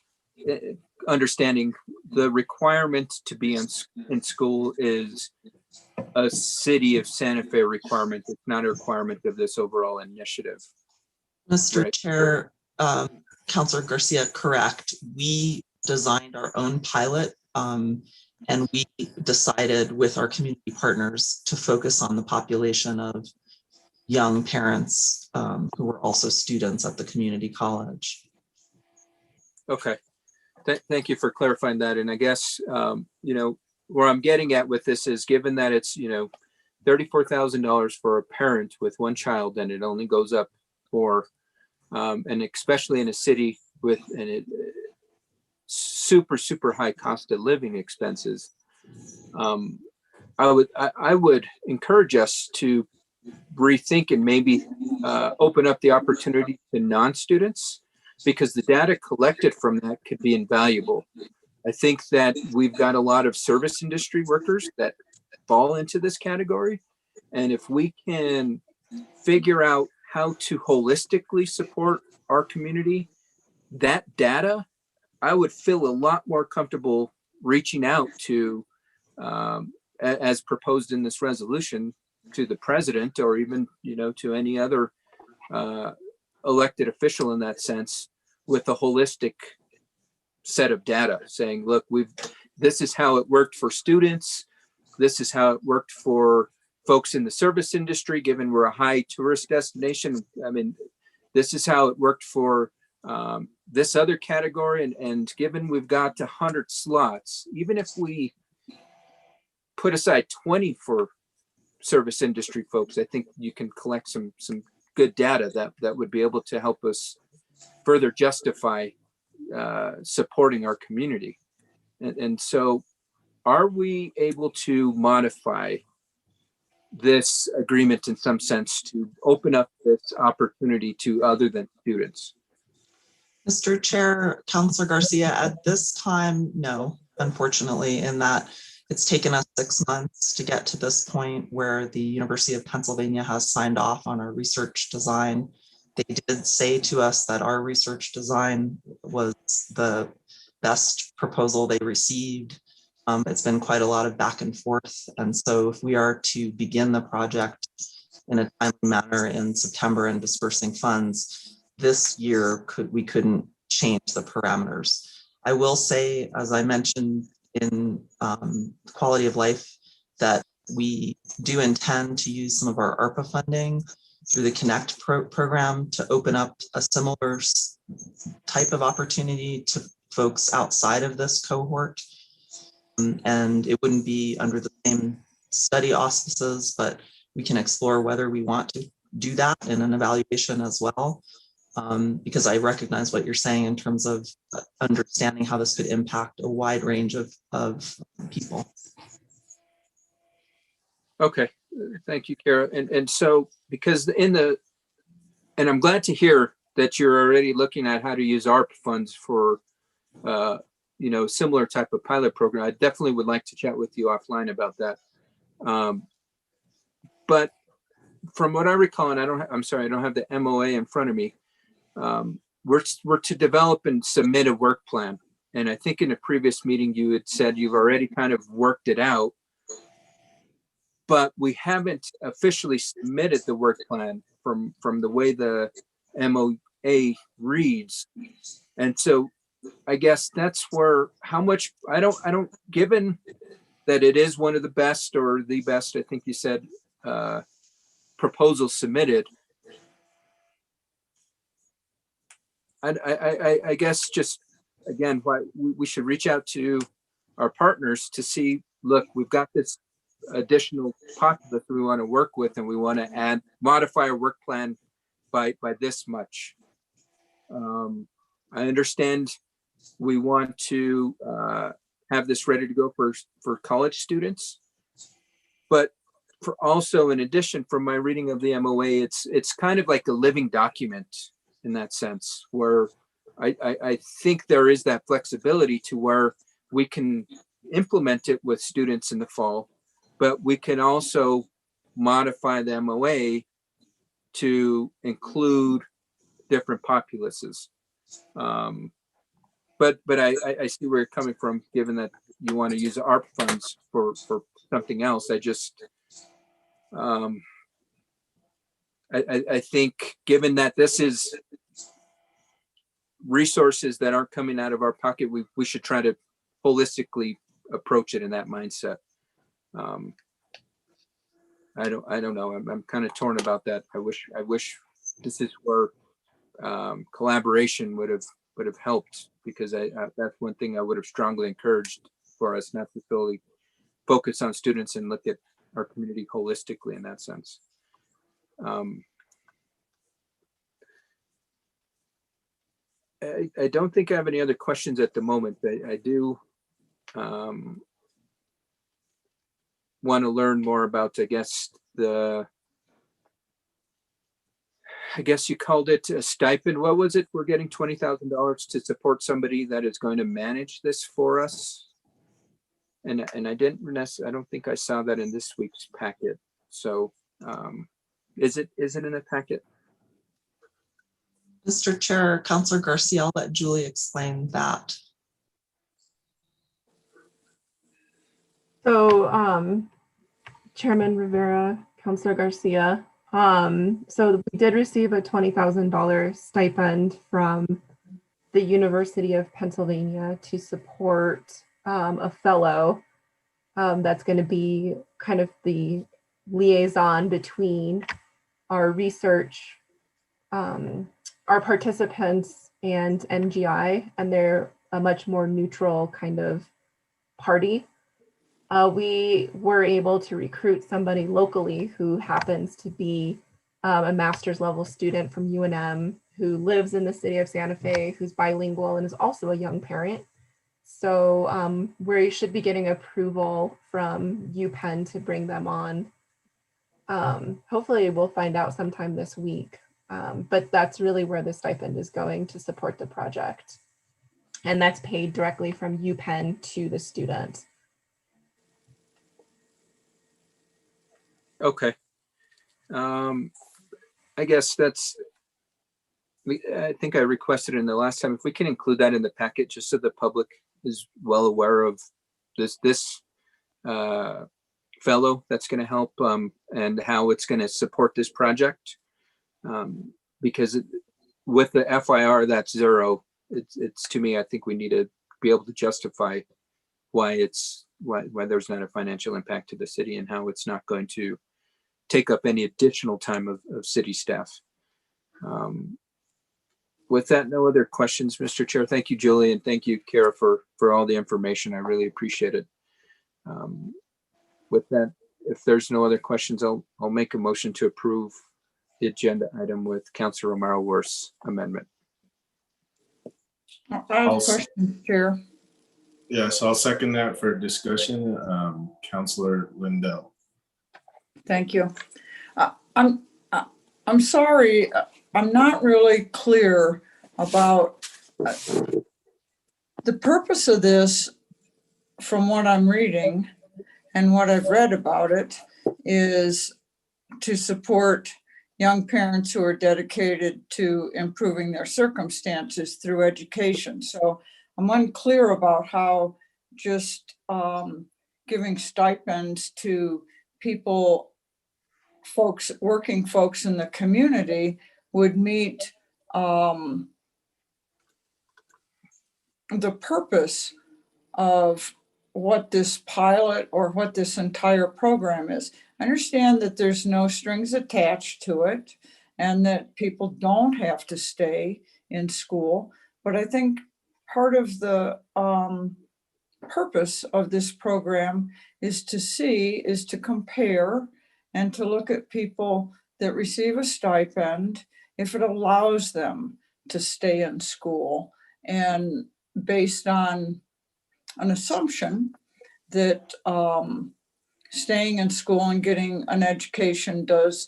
understanding, the requirement to be in school is a City of Santa Fe requirement. It's not a requirement of this overall initiative. Mr. Right. Chair, Councilor Garcia, correct. We designed our own pilot, and we decided with our community partners to focus on the population of young parents who were also students at the community college. Okay, thank you for clarifying that. And I guess, where I'm getting at with this is, given that it's, $34,000 for a parent with one child, and it only goes up for, and especially in a city with super high cost of living expenses, I would encourage us to rethink and maybe open up the opportunity to non-students, because the data collected from that could be invaluable. I think that we've got a lot of service industry workers that fall into this category. And if we can figure out how to holistically support our community, that data, I would feel a lot more comfortable reaching out to, as proposed in this resolution, to the president, or even, to any other elected official in that sense, with a holistic set of data saying, look, this is how it worked for students. This is how it worked for folks in the service industry, given we're a high tourist destination. I mean, this is how it worked for this other category. And given we've got 100 slots, even if we put aside 20 for service industry folks, I think you can collect some good data that would be able to help us further justify supporting our community. And so, are we able to modify this agreement in some sense to open up this opportunity to other than students? Mr. Chair, Councilor Garcia, at this time, no, unfortunately, in that it's taken us 6 months to get to this point where the University of Pennsylvania has signed off on our research design. They did say to us that our research design was the best proposal they received. It's been quite a lot of back and forth. And so if we are to begin the project in a timely manner in September and dispersing funds, this year we couldn't change the parameters. I will say, as I mentioned in quality of life, that we do intend to use some of our ARPA funding through the Connect program to open up a similar type of opportunity to folks outside of this cohort. And it wouldn't be under the same study auspices, but we can explore whether we want to do that in an evaluation as well. Because I recognize what you're saying in terms of understanding how this could impact a wide range of people. Okay, thank you, Kara. And so, because and I'm glad to hear that you're already looking at how to use ARP funds for, similar type of pilot program. I definitely would like to chat with you offline about that. But from what I recall, and I don't have the MOA in front of me. We're to develop and submit a work plan. And I think in a previous meeting, you had said you've already kind of worked it out, but we haven't officially submitted the work plan from the way the MOA reads. And so I guess that's where, how much, I don't, given that it is one of the best or the best, I think you said, proposals submitted, I guess just, again, why we should reach out to our partners to see, look, we've got this additional pot that we want to work with, and we want to modify our work plan by this much. I understand we want to have this ready to go for college students, but for also, in addition, from my reading of the MOA, it's kind of like a living document in that sense, where I think there is that flexibility to where we can implement it with students in the fall, but we can also modify the MOA to include different populaces. But I see where you're coming from, given that you want to use ARP funds for something else. I think given that this is resources that aren't coming out of our pocket, we should try to holistically approach it in that mindset. I don't know. I'm kind of torn about that. I wish this is where collaboration would have helped, because that's one thing I would have strongly encouraged for us, not to solely focus on students and look at our community holistically in that sense. I don't think I have any other questions at the moment. I do want to learn more about, I guess you called it a stipend. What was it? We're getting $20,000 to support somebody that is going to manage this for us. And I don't think I saw that in this week's packet. So is it in the packet? Mr. Chair, Councilor Garcia, I'll let Julie explain that. So Chairman Rivera, Councilor Garcia, so we did receive a $20,000 stipend from the University of Pennsylvania to support a fellow that's going to be kind of the liaison between our research, our participants and MGI, and they're a much more neutral kind of party. We were able to recruit somebody locally who happens to be a master's level student from UNM, who lives in the city of Santa Fe, who's bilingual and is also a young parent. So we should be getting approval from UPenn to bring them on. Hopefully we'll find out sometime this week, but that's really where the stipend is going, to support the project. And that's paid directly from UPenn to the student. Okay. I guess I think I requested in the last time, if we can include that in the packet, just so the public is well aware of this fellow that's going to help, and how it's going to support this project. Because with the FYR, that's zero. It's to me, I think we need to be able to justify why there's not a financial impact to the city, and how it's not going to take up any additional time of city staff. With that, no other questions, Mr. Chair. Thank you, Julie, and thank you, Kara, for all the information. I really appreciate it. With that, if there's no other questions, I'll make a motion to approve the agenda item with Councilor Romero-Worth's amendment. I have a question, Chair. Yes, I'll second that for discussion. Councilor Lindell. Thank you. I'm sorry, I'm not really clear about the purpose of this. From what I'm reading and what I've read about it, is to support young parents who are dedicated to improving their circumstances through education. So I'm unclear about how just giving stipends to working folks in the community would meet the purpose of what this pilot or what this entire program is. I understand that there's no strings attached to it and that people don't have to stay in school, but I think part of the purpose of this program is to compare and to look at people that receive a stipend if it allows them to stay in school, and based on an assumption that staying in school and getting an education does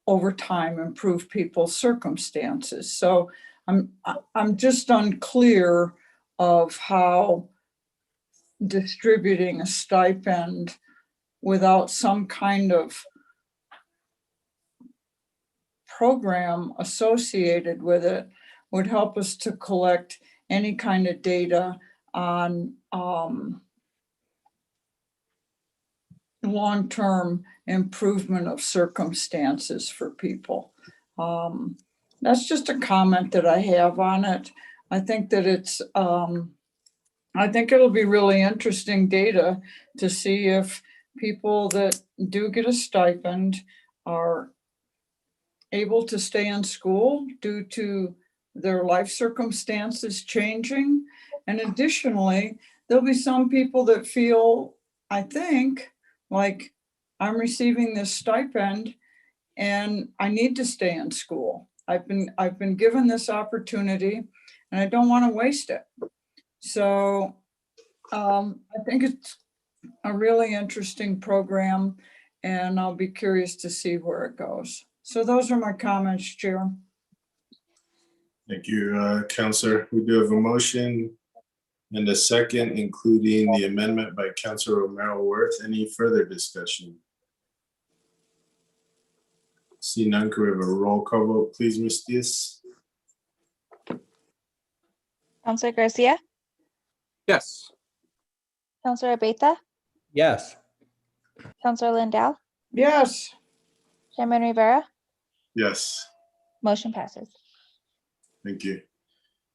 over time improve people's circumstances. So I'm just unclear of how distributing a stipend without some kind of program associated with it would help us to collect any kind of data on long-term improvement of circumstances for people. That's just a comment that I have on it. I think that it's, I think it'll be really interesting data to see if people that do get a stipend are able to stay in school due to their life circumstances changing. And additionally, there'll be some people that feel, I think, like I'm receiving this stipend and I need to stay in school. I've been given this opportunity and I don't want to waste it. So I think it's a really interesting program and I'll be curious to see where it goes. So those are my comments, Chair. Thank you, Counselor. We do have a motion and a second, including the amendment by Counselor Romero Worth. Any further discussion? See none, can we have a roll call vote, please, Ms. Diaz? Counselor Garcia, Yes. Counselor Abeyta, Yes. Counselor Lindell, Yes. Chairman Rivera, Yes, motion passes. thank you.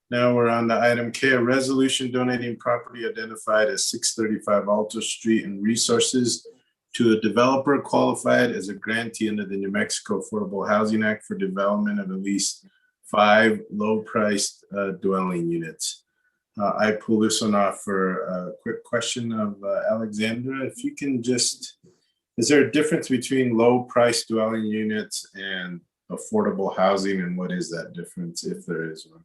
Now we're on to item K, a resolution donating property identified as 635 Alto Street and resources to a developer qualified as a grantee under the New Mexico Affordable Housing Act for development of at least 5 low-priced dwelling units. I pull this one off for a quick question of Alexandra. If you can just, is there a difference between low-priced dwelling units and affordable housing, and what is that difference, if there is one?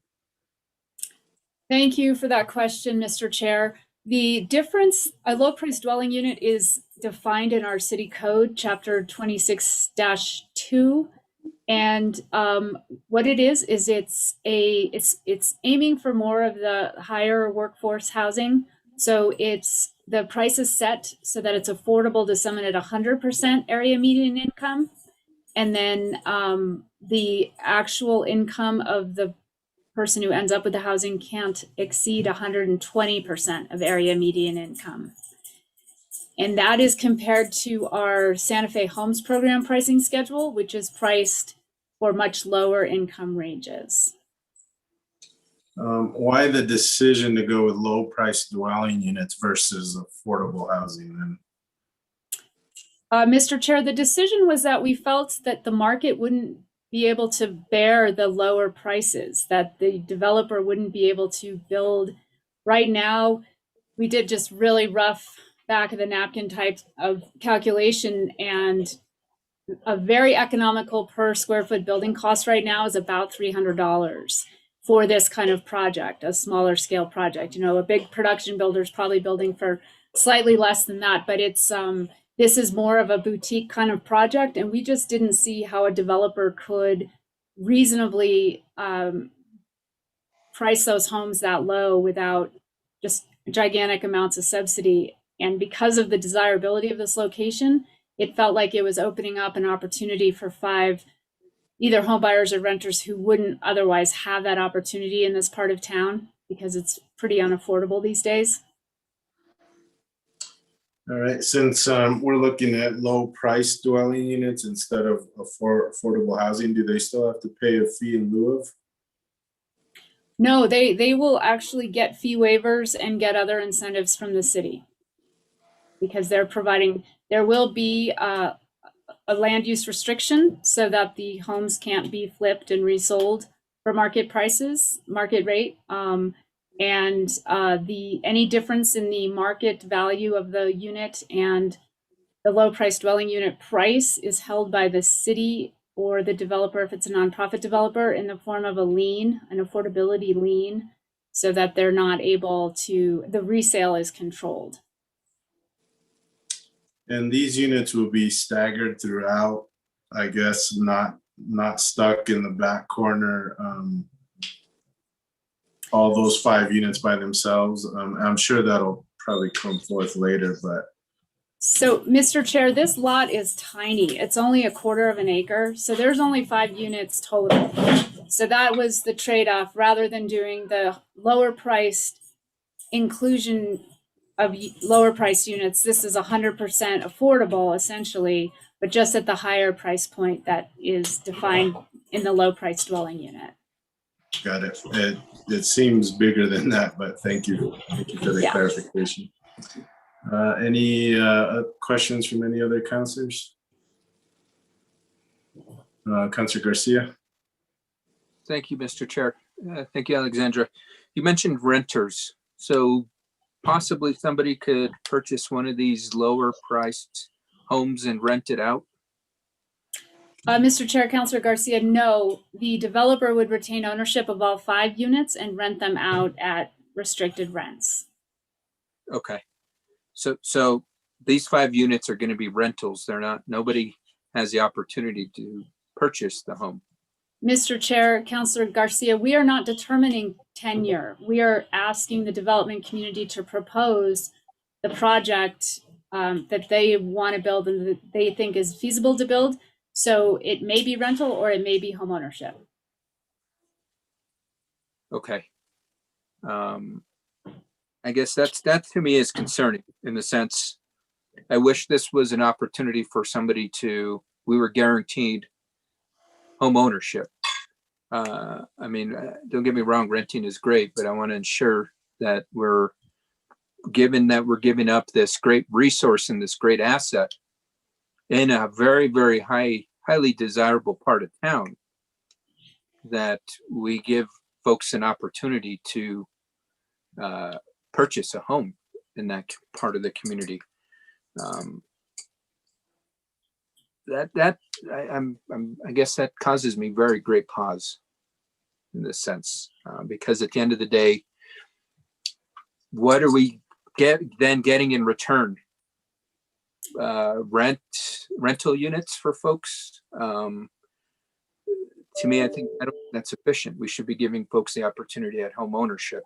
Thank you for that question, Mr. Chair. The difference, a low-priced dwelling unit is defined in our city code, chapter 26-2. And what it is it's aiming for more of the higher workforce housing. So the price is set so that it's affordable to someone at 100% area median income. And then the actual income of the person who ends up with the housing can't exceed 120% of area median income. And that is compared to our Santa Fe Homes Program pricing schedule, which is priced for much lower income ranges. Why the decision to go with low-priced dwelling units versus affordable housing then? Mr. Chair, the decision was that we felt that the market wouldn't be able to bear the lower prices, that the developer wouldn't be able to build. Right now, we did just really rough back of the napkin type of calculation, and a very economical per square foot building cost right now is about $300 for this kind of project, a smaller scale project. You know, a big production builder is probably building for slightly less than that, but it's this is more of a boutique kind of project, and we just didn't see how a developer could reasonably price those homes that low without just gigantic amounts of subsidy. And because of the desirability of this location, it felt like it was opening up an opportunity for 5 either home buyers or renters who wouldn't otherwise have that opportunity in this part of town because it's pretty unaffordable these days. All right, since we're looking at low-priced dwelling units instead of affordable housing, do they still have to pay a fee in lieu of? No, they will actually get fee waivers and get other incentives from the city because they're providing, there will be a land use restriction so that the homes can't be flipped and resold for market prices, market rate. And any difference in the market value of the unit and the low price dwelling unit price is held by the city or the developer, if it's a nonprofit developer, in the form of a lien, an affordability lien, so that they're not able to, the resale is controlled. And these units will be staggered throughout, I guess, not stuck in the back corner. All those 5 units by themselves. I'm sure that'll probably come forth later, but So, Mr. Chair, this lot is tiny. It's only 1/4 of an acre. So there's only 5 units total. So that was the trade-off. Rather than doing the lower priced inclusion of lower priced units, this is 100% affordable essentially, but just at the higher price point that is defined in the low price dwelling unit. got it. It seems bigger than that, but thank you. Thank you for the clarification. Any questions from any other counselors? Counselor Garcia. Thank you, Mr. Chair. Thank you, Alexandra. You mentioned renters. So possibly somebody could purchase one of these lower priced homes and rent it out? Mr. Chair, Councilor Garcia, no, the developer would retain ownership of all 5 units and rent them out at restricted rents. Okay. So these 5 units are going to be rentals. They're not, nobody has the opportunity to purchase the home. Mr. Chair, Councilor Garcia, we are not determining tenure. We are asking the development community to propose the project that they want to build and that they think is feasible to build. So it may be rental or it may be home ownership. Okay. I guess that to me is concerning in the sense, I wish this was an opportunity for somebody to, we were guaranteed home ownership. I mean, don't get me wrong, renting is great, but I want to ensure that we're giving up this great resource and this great asset in a very, very highly desirable part of town, that we give folks an opportunity to purchase a home in that part of the community. I guess that causes me very great pause in this sense, because at the end of the day, what are we getting in return? Rental units for folks. To me, I don't think that's sufficient. We should be giving folks the opportunity at home ownership.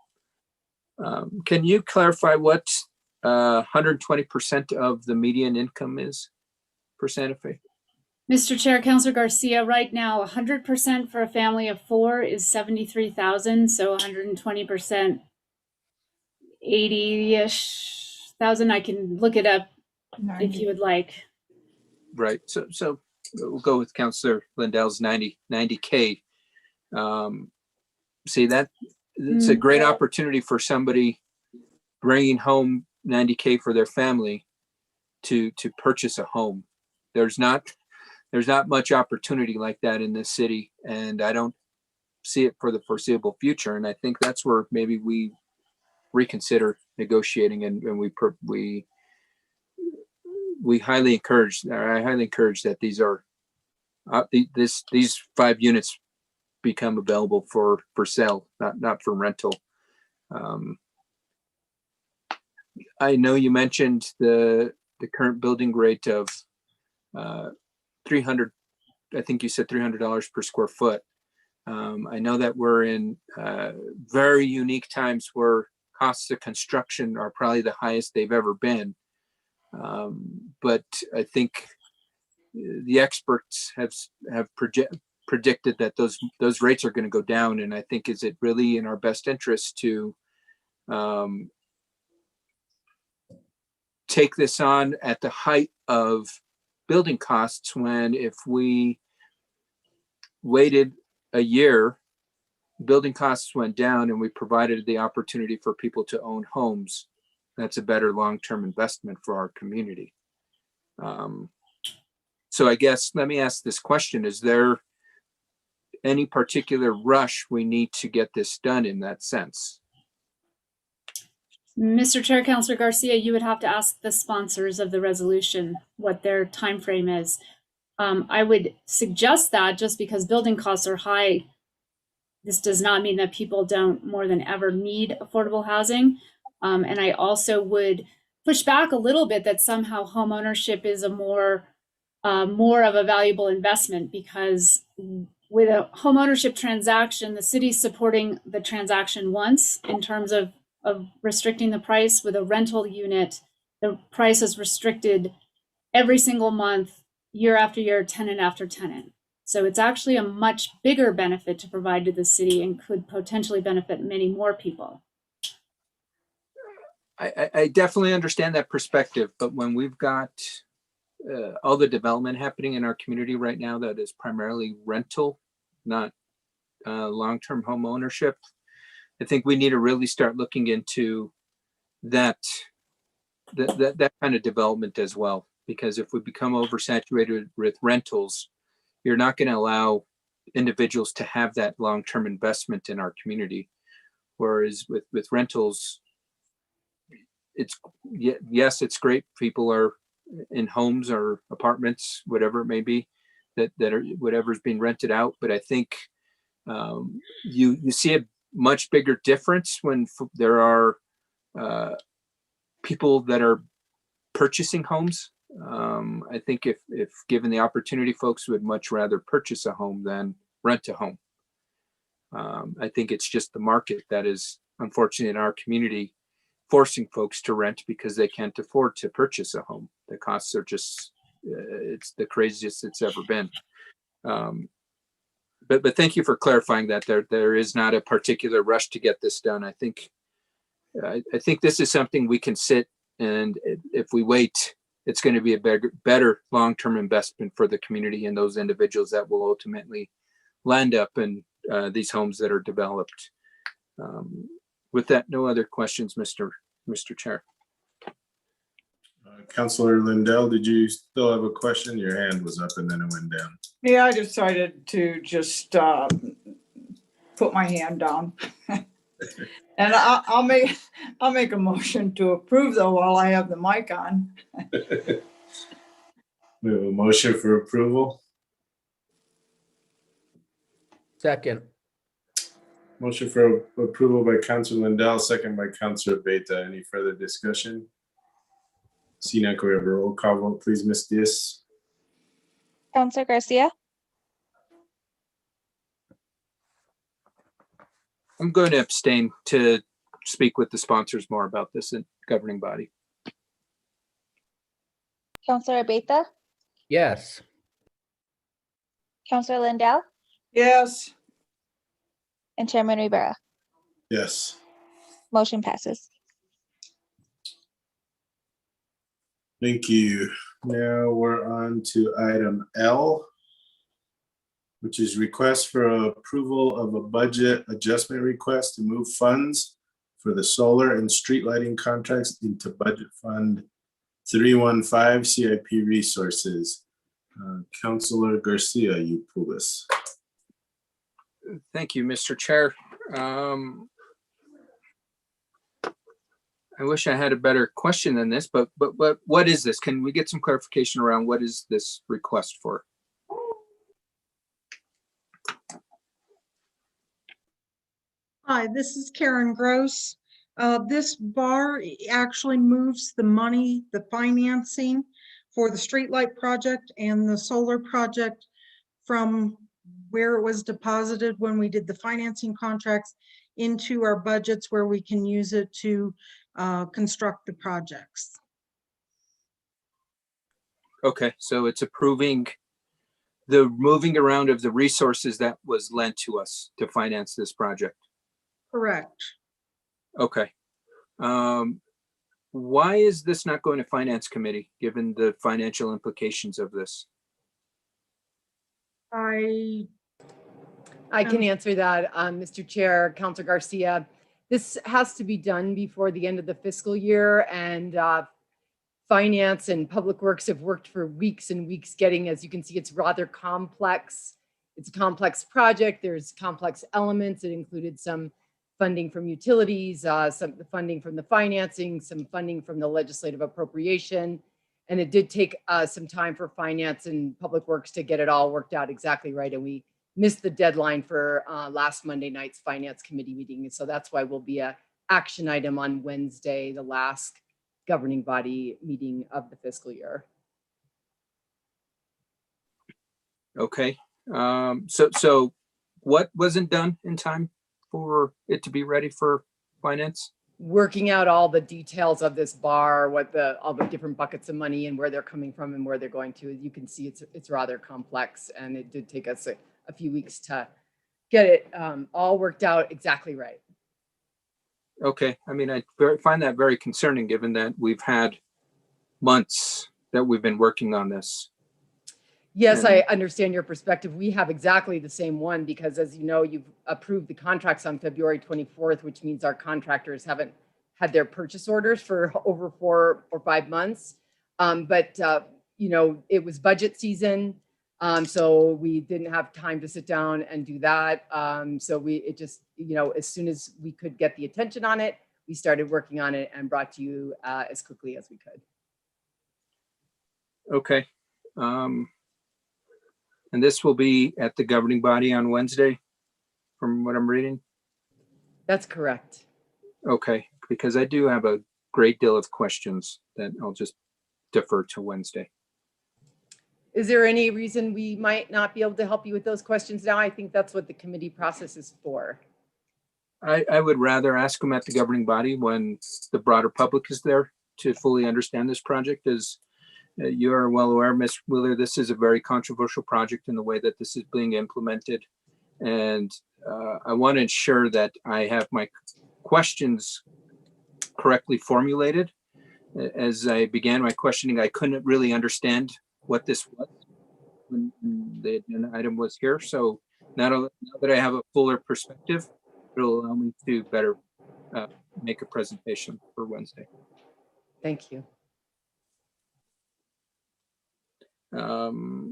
Can you clarify what 120% of the median income is for Santa Fe? Mr. Chair, Councilor Garcia, right now, 100% for a family of 4 is 73,000. So 120%, 80-ish thousand. I can look it up if you would like. Right. So we'll go with Councilor Lindell's 90K. See, it's a great opportunity for somebody bringing home 90K for their family to purchase a home. There's not much opportunity like that in this city, and I don't see it for the foreseeable future. And I think that's where maybe we reconsider negotiating, and I highly encourage that these 5 units become available for sale, not for rental. I know you mentioned the current building rate of $300. I think you said $300 per square foot. I know that we're in very unique times where costs of construction are probably the highest they've ever been. But I think the experts have predicted that those rates are going to go down. And I think, is it really in our best interest to take this on at the height of building costs, when if we waited a year, building costs went down and we provided the opportunity for people to own homes? That's a better long-term investment for our community. So I guess, let me ask this question. Is there any particular rush we need to get this done in that sense? Mr. Chair, Councilor Garcia, you would have to ask the sponsors of the resolution what their time frame is. I would suggest that just because building costs are high, this does not mean that people don't more than ever need affordable housing. And I also would push back a little bit that somehow home ownership is a more of a valuable investment, because with a home ownership transaction, the city's supporting the transaction once in terms of restricting the price. With a rental unit, the price is restricted every single month, year after year, tenant after tenant. So it's actually a much bigger benefit to provide to the city and could potentially benefit many more people. I definitely understand that perspective, but when we've got all the development happening in our community right now that is primarily rental, not long-term home ownership, I think we need to really start looking into that kind of development as well. Because if we become oversaturated with rentals, you're not going to allow individuals to have that long-term investment in our community. Whereas with rentals, yes, it's great. People are in homes or apartments, whatever it may be, that are whatever's being rented out. But I think you see a much bigger difference when there are people that are purchasing homes. I think if given the opportunity, folks would much rather purchase a home than rent a home. I think it's just the market that is, unfortunately, in our community, forcing folks to rent because they can't afford to purchase a home. The costs are just, it's the craziest it's ever been. But thank you for clarifying that there is not a particular rush to get this done. I think this is something we can sit, and if we wait, it's going to be a better long-term investment for the community and those individuals that will ultimately land up in these homes that are developed. With that, no other questions, Mr. Chair. Councilor Lindell, did you still have a question? Your hand was up and then it went down. Yeah, I decided to just put my hand down. And I'll make a motion to approve though while I have the mic on. We have a motion for approval. Second. Motion for approval by Councilor Lindell, second by Councilor Beta. Any further discussion? See now, can we have a roll call vote, please, Ms. Diaz? Councilor Garcia, I'm going to abstain to speak with the sponsors more about this in governing body. Councilor Beta, Yes. Councilor Lindell, Yes. and Chairman Rivera. Yes. Motion passes. Thank you. Now we're on to item L, which is request for approval of a budget adjustment request to move funds for the solar and street lighting contracts into budget fund 315 CIP resources. Councilor Garcia, you pull this. Thank you, Mr. Chair. I wish I had a better question than this, but what is this? Can we get some clarification around what is this request for? Hi, this is Karen Gross. This bar actually moves the money, the financing for the streetlight project and the solar project from where it was deposited when we did the financing contracts into our budgets where we can use it to construct the projects. Okay, so it's approving the moving around of the resources that was lent to us to finance this project. Correct. Okay. Why is this not going to Finance Committee, given the financial implications of this? I can answer that, Mr. Chair, Councilor Garcia. This has to be done before the end of the fiscal year, and Finance and Public Works have worked for weeks and weeks getting, as you can see, it's rather complex. It's a complex project. There's complex elements. It included some funding from utilities, some funding from the financing, some funding from the legislative appropriation. And it did take some time for finance and public works to get it all worked out exactly right. And we missed the deadline for last Monday night's finance committee meeting. And so that's why we'll be a action item on Wednesday, the last governing body meeting of the fiscal year. Okay. So what wasn't done in time for it to be ready for finance? Working out all the details of this bar, all the different buckets of money and where they're coming from and where they're going to. As you can see, it's rather complex, and it did take us a few weeks to get it all worked out exactly right. Okay. I mean, I find that very concerning, given that we've had months that we've been working on this. Yes, I understand your perspective. We have exactly the same one because, as you know, you've approved the contracts on February 24th, which means our contractors haven't had their purchase orders for over 4 or 5 months. You know, it was budget season, so we didn't have time to sit down and do that. It just, you know, as soon as we could get the attention on it, we started working on it and brought to you as quickly as we could. Okay. And this will be at the governing body on Wednesday, from what I'm reading? That's correct. Okay, because I do have a great deal of questions that I'll just defer to Wednesday. Is there any reason we might not be able to help you with those questions now? I think that's what the committee process is for. I would rather ask them at the governing body when the broader public is there to fully understand this project. As you are well aware, Ms. Wheeler, this is a very controversial project in the way that this is being implemented. And I want to ensure that I have my questions correctly formulated. As I began my questioning, I couldn't really understand what this was when the agenda item was here. So now that I have a fuller perspective, it'll allow me to better make a presentation for Wednesday. Thank you.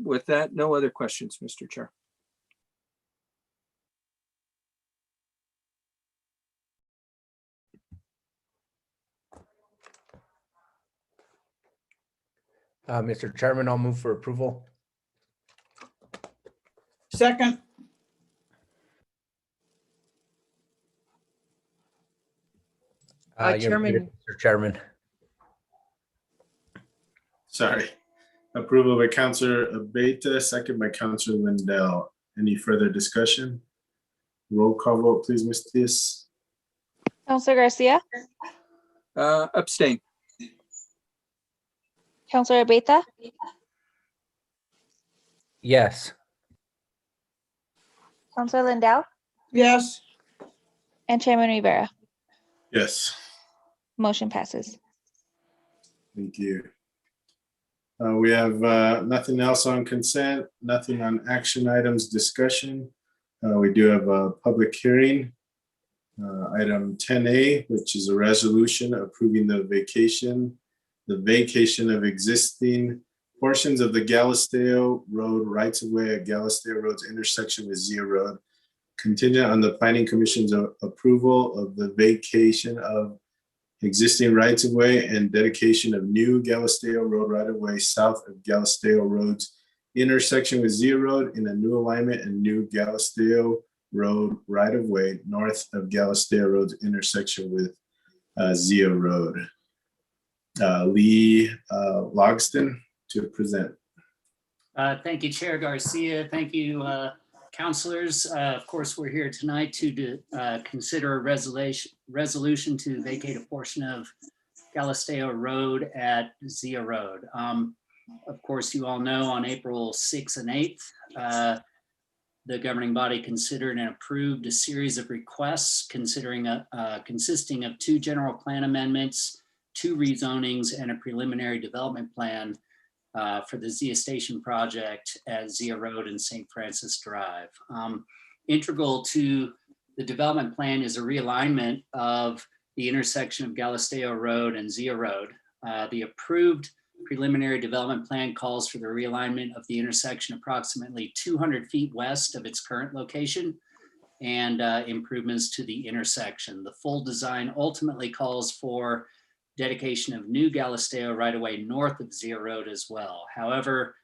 With that, no other questions, Mr. Chair. Mr. Chairman, I'll move for approval. Second. You're muted, Chairman. Mr. Chairman. Sorry. Approval by Councilor Abeyta, second by Councilor Lindell. Any further discussion? Roll call vote, please, Ms. Diaz. Counselor Garcia, Abstain. Counselor Abeyta, Yes. Counselor Lindell, Yes. and Chairman Rivera. Yes, Motion passes. thank you. We have nothing else on consent, nothing on action items discussion. We do have a public hearing. Item 10A, which is a resolution approving the vacation of existing portions of the Galisteo Road rights-of-way at Galisteo Road's intersection with Zia Road, contingent on the Planning Commission's approval of the vacation of existing rights-of-way and dedication of new Galisteo Road right-of-way south of Galisteo Road's intersection with Zia Road in a new alignment and new Galisteo Road right-of-way north of Galisteo Road's intersection with Zia Road. Lee Logston to present. Thank you, Chair Garcia. Thank you, councilors. Of course, we're here tonight to consider a resolution to vacate a portion of Galisteo Road at Zia Road. Of course, you all know on April 6th and 8th, the governing body considered and approved a series of requests consisting of 2 general plan amendments, 2 rezonings, and a preliminary development plan for the Zia Station project at Zia Road and St. Francis Drive. Integral to the development plan is a realignment of the intersection of Galisteo Road and Zia Road. The approved preliminary development plan calls for the realignment of the intersection approximately 200 feet west of its current location and improvements to the intersection. The full design ultimately calls for dedication of new Galisteo right-of-way north of Zia Road as well. However,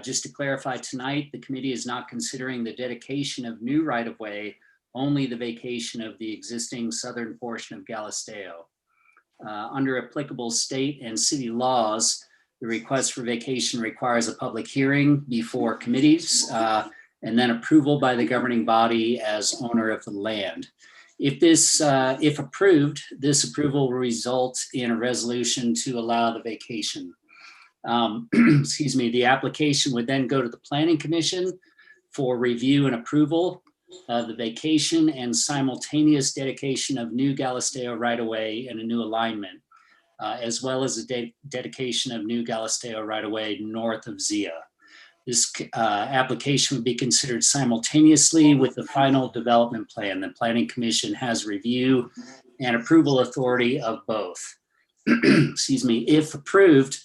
just to clarify tonight, the committee is not considering the dedication of new right-of-way, only the vacation of the existing southern portion of Galisteo. Under applicable state and city laws, the request for vacation requires a public hearing before committees and then approval by the governing body as owner of the land. If approved, this approval will result in a resolution to allow the vacation. Excuse me, the application would then go to the Planning Commission for review and approval of the vacation and simultaneous dedication of new Galisteo right-of-way and a new alignment, as well as the dedication of new Galisteo right-of-way north of Zia. This application would be considered simultaneously with the final development plan. The Planning Commission has review and approval authority of both. Excuse me, if approved,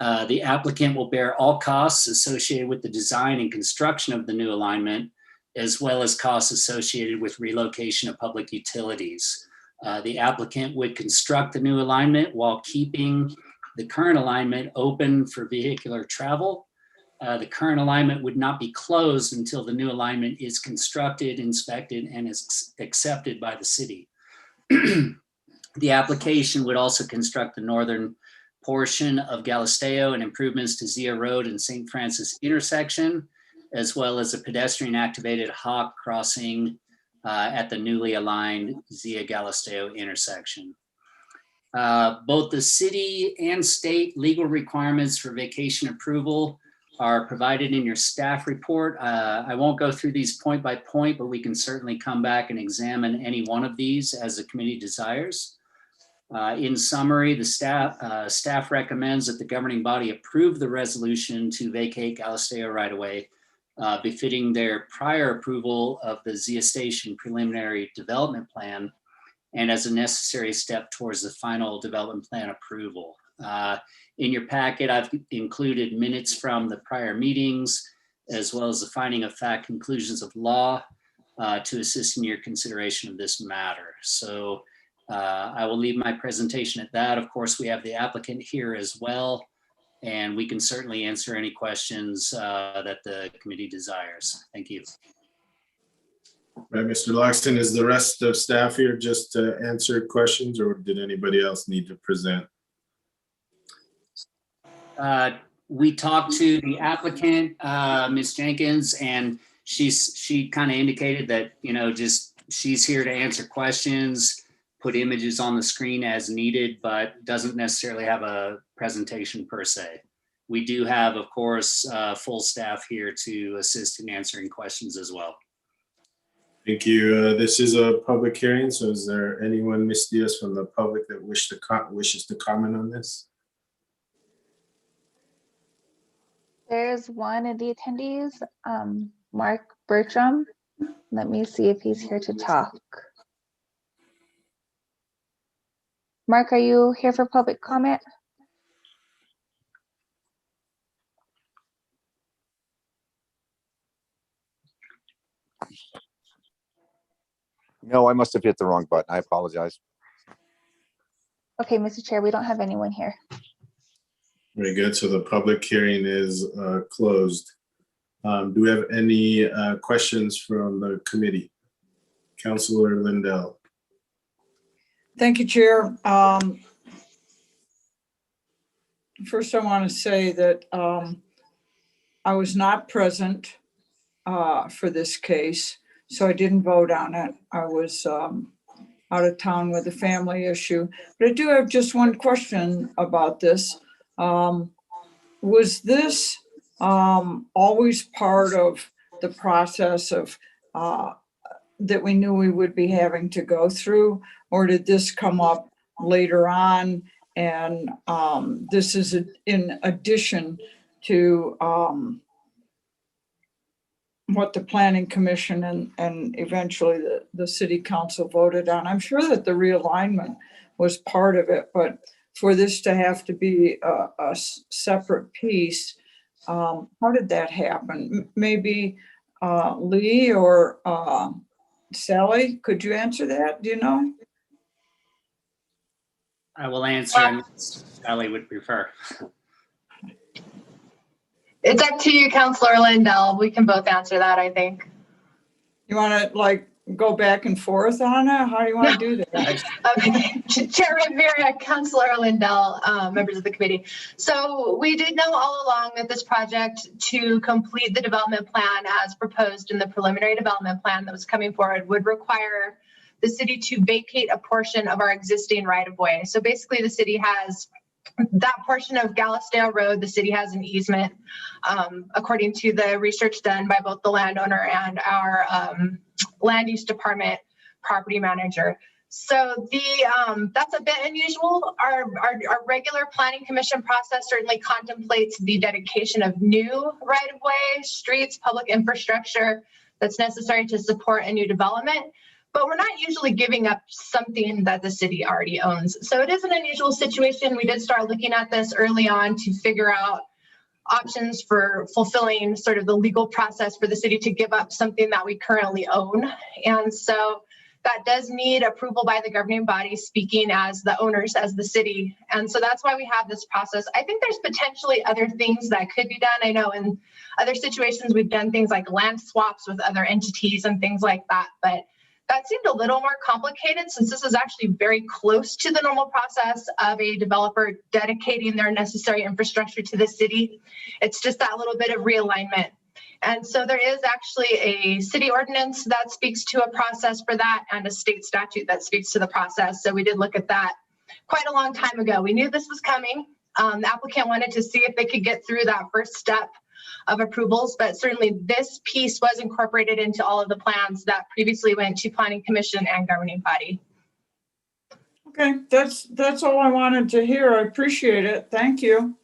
the applicant will bear all costs associated with the design and construction of the new alignment, as well as costs associated with relocation of public utilities. The applicant would construct the new alignment while keeping the current alignment open for vehicular travel. The current alignment would not be closed until the new alignment is constructed, inspected, and is accepted by the city. The application would also construct the northern portion of Galisteo and improvements to Zia Road and St. Francis intersection, as well as a pedestrian activated hawk crossing at the newly aligned Zia Galisteo intersection. Both the city and state legal requirements for vacation approval are provided in your staff report. I won't go through these point by point, but we can certainly come back and examine any one of these as the committee desires. In summary, the staff recommends that the governing body approve the resolution to vacate Galisteo right-of-way, befitting their prior approval of the Zia Station preliminary development plan and as a necessary step towards the final development plan approval. In your packet, I've included minutes from the prior meetings, as well as the finding of fact conclusions of law to assist in your consideration of this matter. So I will leave my presentation at that. Of course, we have the applicant here as well, and we can certainly answer any questions that the committee desires. Thank you. Right, Mr. Loxton, is the rest of staff here just to answer questions, or did anybody else need to present? We talked to the applicant, Ms. Jenkins, and she kind of indicated that, you know, just she's here to answer questions, put images on the screen as needed, but doesn't necessarily have a presentation per se. We do have, of course, full staff here to assist in answering questions as well. Thank you. This is a public hearing, so is there anyone, Ms. Diaz, from the public that wishes to comment on this? There's one of the attendees, Mark Bertram. Let me see if he's here to talk. Mark, are you here for public comment? No, I must have hit the wrong button. I apologize. Okay, Mr. Chair, we don't have anyone here. Very good. So the public hearing is closed. Do we have any questions from the committee? Councilor Lindell. Thank you, Chair. First, I want to say that I was not present for this case, so I didn't vote on it. I was out of town with a family issue. But I do have just one question about this. Was this always part of the process of that we knew we would be having to go through, or did this come up later on? And this is in addition to what the Planning Commission and eventually the City Council voted on. I'm sure that the realignment was part of it, but for this to have to be a separate piece, how did that happen? Maybe Lee or Sally, could you answer that? Do you know? I will answer unless Sally would prefer. It's up to you, Counselor Lindell. We can both answer that, I think. You want to like go back and forth on it? How do you want to do that? Okay. Chair Rivera, Counselor Lindell, members of the committee. So we did know all along that this project, to complete the development plan as proposed in the preliminary development plan that was coming forward, would require the city to vacate a portion of our existing right-of-way. So basically the city has that portion of Gallisdale Road, the city has an easement, according to the research done by both the landowner and our land use department property manager. So that's a bit unusual. Our regular planning commission process certainly contemplates the dedication of new right-of-way, streets, public infrastructure that's necessary to support a new development. But we're not usually giving up something that the city already owns. So it is an unusual situation. We did start looking at this early on to figure out options for fulfilling sort of the legal process for the city to give up something that we currently own. And so that does need approval by the governing body, speaking as the owners, as the city. And so that's why we have this process. I think there's potentially other things that could be done. I know in other situations, we've done things like land swaps with other entities and things like that. But that seemed a little more complicated since this is actually very close to the normal process of a developer dedicating their necessary infrastructure to the city. It's just that little bit of realignment. And so there is actually a city ordinance that speaks to a process for that and a state statute that speaks to the process. So we did look at that quite a long time ago. We knew this was coming. The applicant wanted to see if they could get through that first step of approvals, but certainly this piece was incorporated into all of the plans that previously went to Planning Commission and governing body. Okay, that's all I wanted to hear. I appreciate it. Thank you.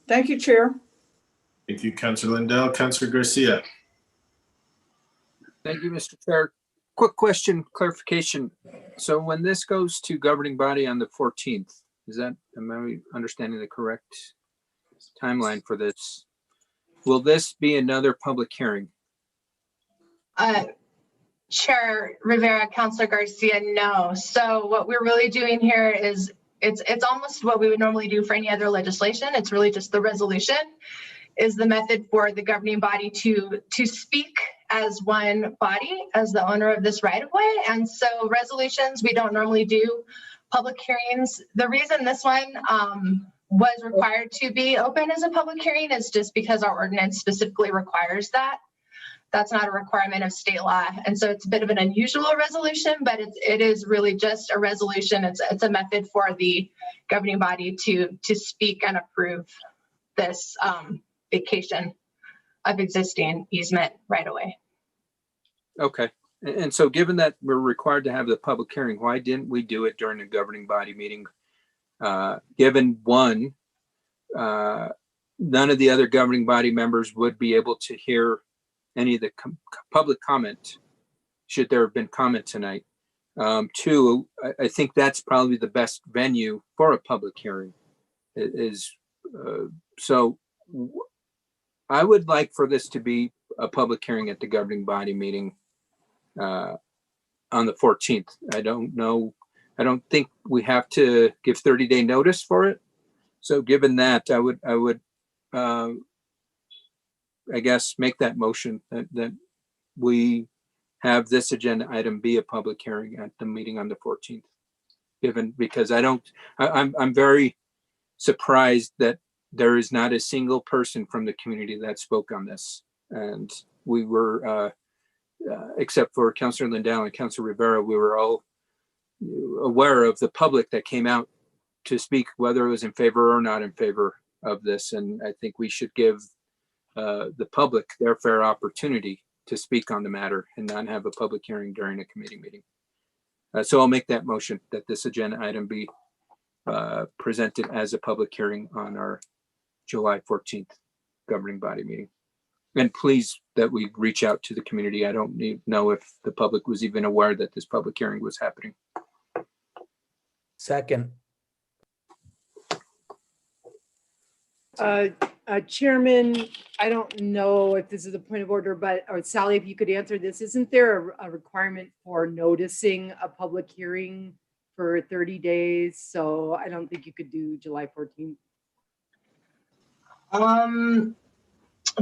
Thank you, Chair. Thank you, Councilor Lindell. Councilor Garcia. Thank you, Mr. Chair. Quick question, clarification. So when this goes to governing body on the 14th, am I understanding the correct timeline for this? Will this be another public hearing? Chair Rivera, Councilor Garcia, no. So what we're really doing here is it's almost what we would normally do for any other legislation. It's really just the resolution is the method for the governing body to speak as one body, as the owner of this right of way. And so resolutions, we don't normally do public hearings. The reason this one was required to be open as a public hearing is just because our ordinance specifically requires that. That's not a requirement of state law. And so it's a bit of an unusual resolution, but it is really just a resolution. It's a method for the governing body to speak and approve this vacation of existing easement right away. Okay. And so given that we're required to have the public hearing, why didn't we do it during the governing body meeting? Given one, none of the other governing body members would be able to hear any of the public comment, should there have been comment tonight. Two, I think that's probably the best venue for a public hearing so I would like for this to be a public hearing at the governing body meeting on the 14th. I don't think we have to give 30-day notice for it. So given that, I would I guess make that motion that we have this agenda item be a public hearing at the meeting on the 14th. Because I'm very surprised that there is not a single person from the community that spoke on this. And we were, except for Councilor Lindell and Councilor Rivera, we were all aware of the public that came out to speak, whether it was in favor or not in favor of this. And I think we should give the public their fair opportunity to speak on the matter and not have a public hearing during a committee meeting. So I'll make that motion that this agenda item be presented as a public hearing on our July 14th governing body meeting. And please that we reach out to the community. I don't know if the public was even aware that this public hearing was happening. Second. Chairman, I don't know if this is a point of order, but or Sally, if you could answer this, isn't there a requirement for noticing a public hearing for 30 days. So I don't think you could do July 14th.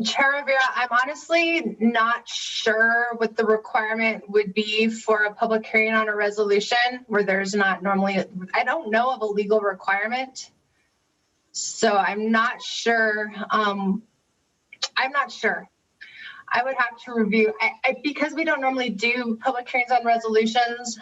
Chair Rivera, I'm honestly not sure what the requirement would be for a public hearing on a resolution where there's not normally, I don't know of a legal requirement. So I'm not sure. I'm not sure. I would have to review, because we don't normally do public hearings on resolutions.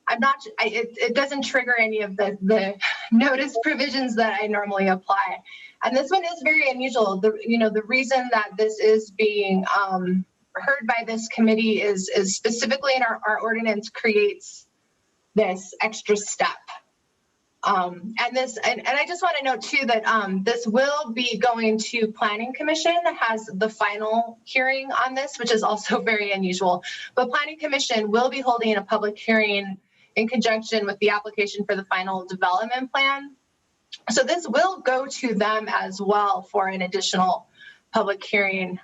I'm not, it doesn't trigger any of the notice provisions that I normally apply. And this one is very unusual. The reason that this is being heard by this committee is specifically in our ordinance creates this extra step. And I just want to note too that this will be going to Planning Commission, has the final hearing on this, which is also very unusual. But Planning Commission will be holding a public hearing in conjunction with the application for the final development plan. So this will go to them as well for an additional public hearing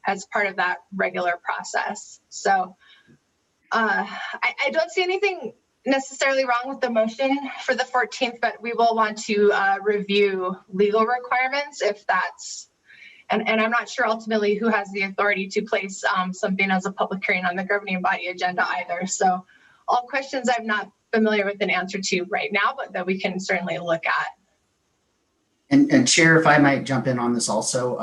as part of that regular process. So I don't see anything necessarily wrong with the motion for the 14th, but we will want to review legal requirements if that's, and I'm not sure ultimately who has the authority to place something as a public hearing on the governing body agenda either. So all questions I'm not familiar with an answer to right now, but that we can certainly look at. And Chair, if I might jump in on this also,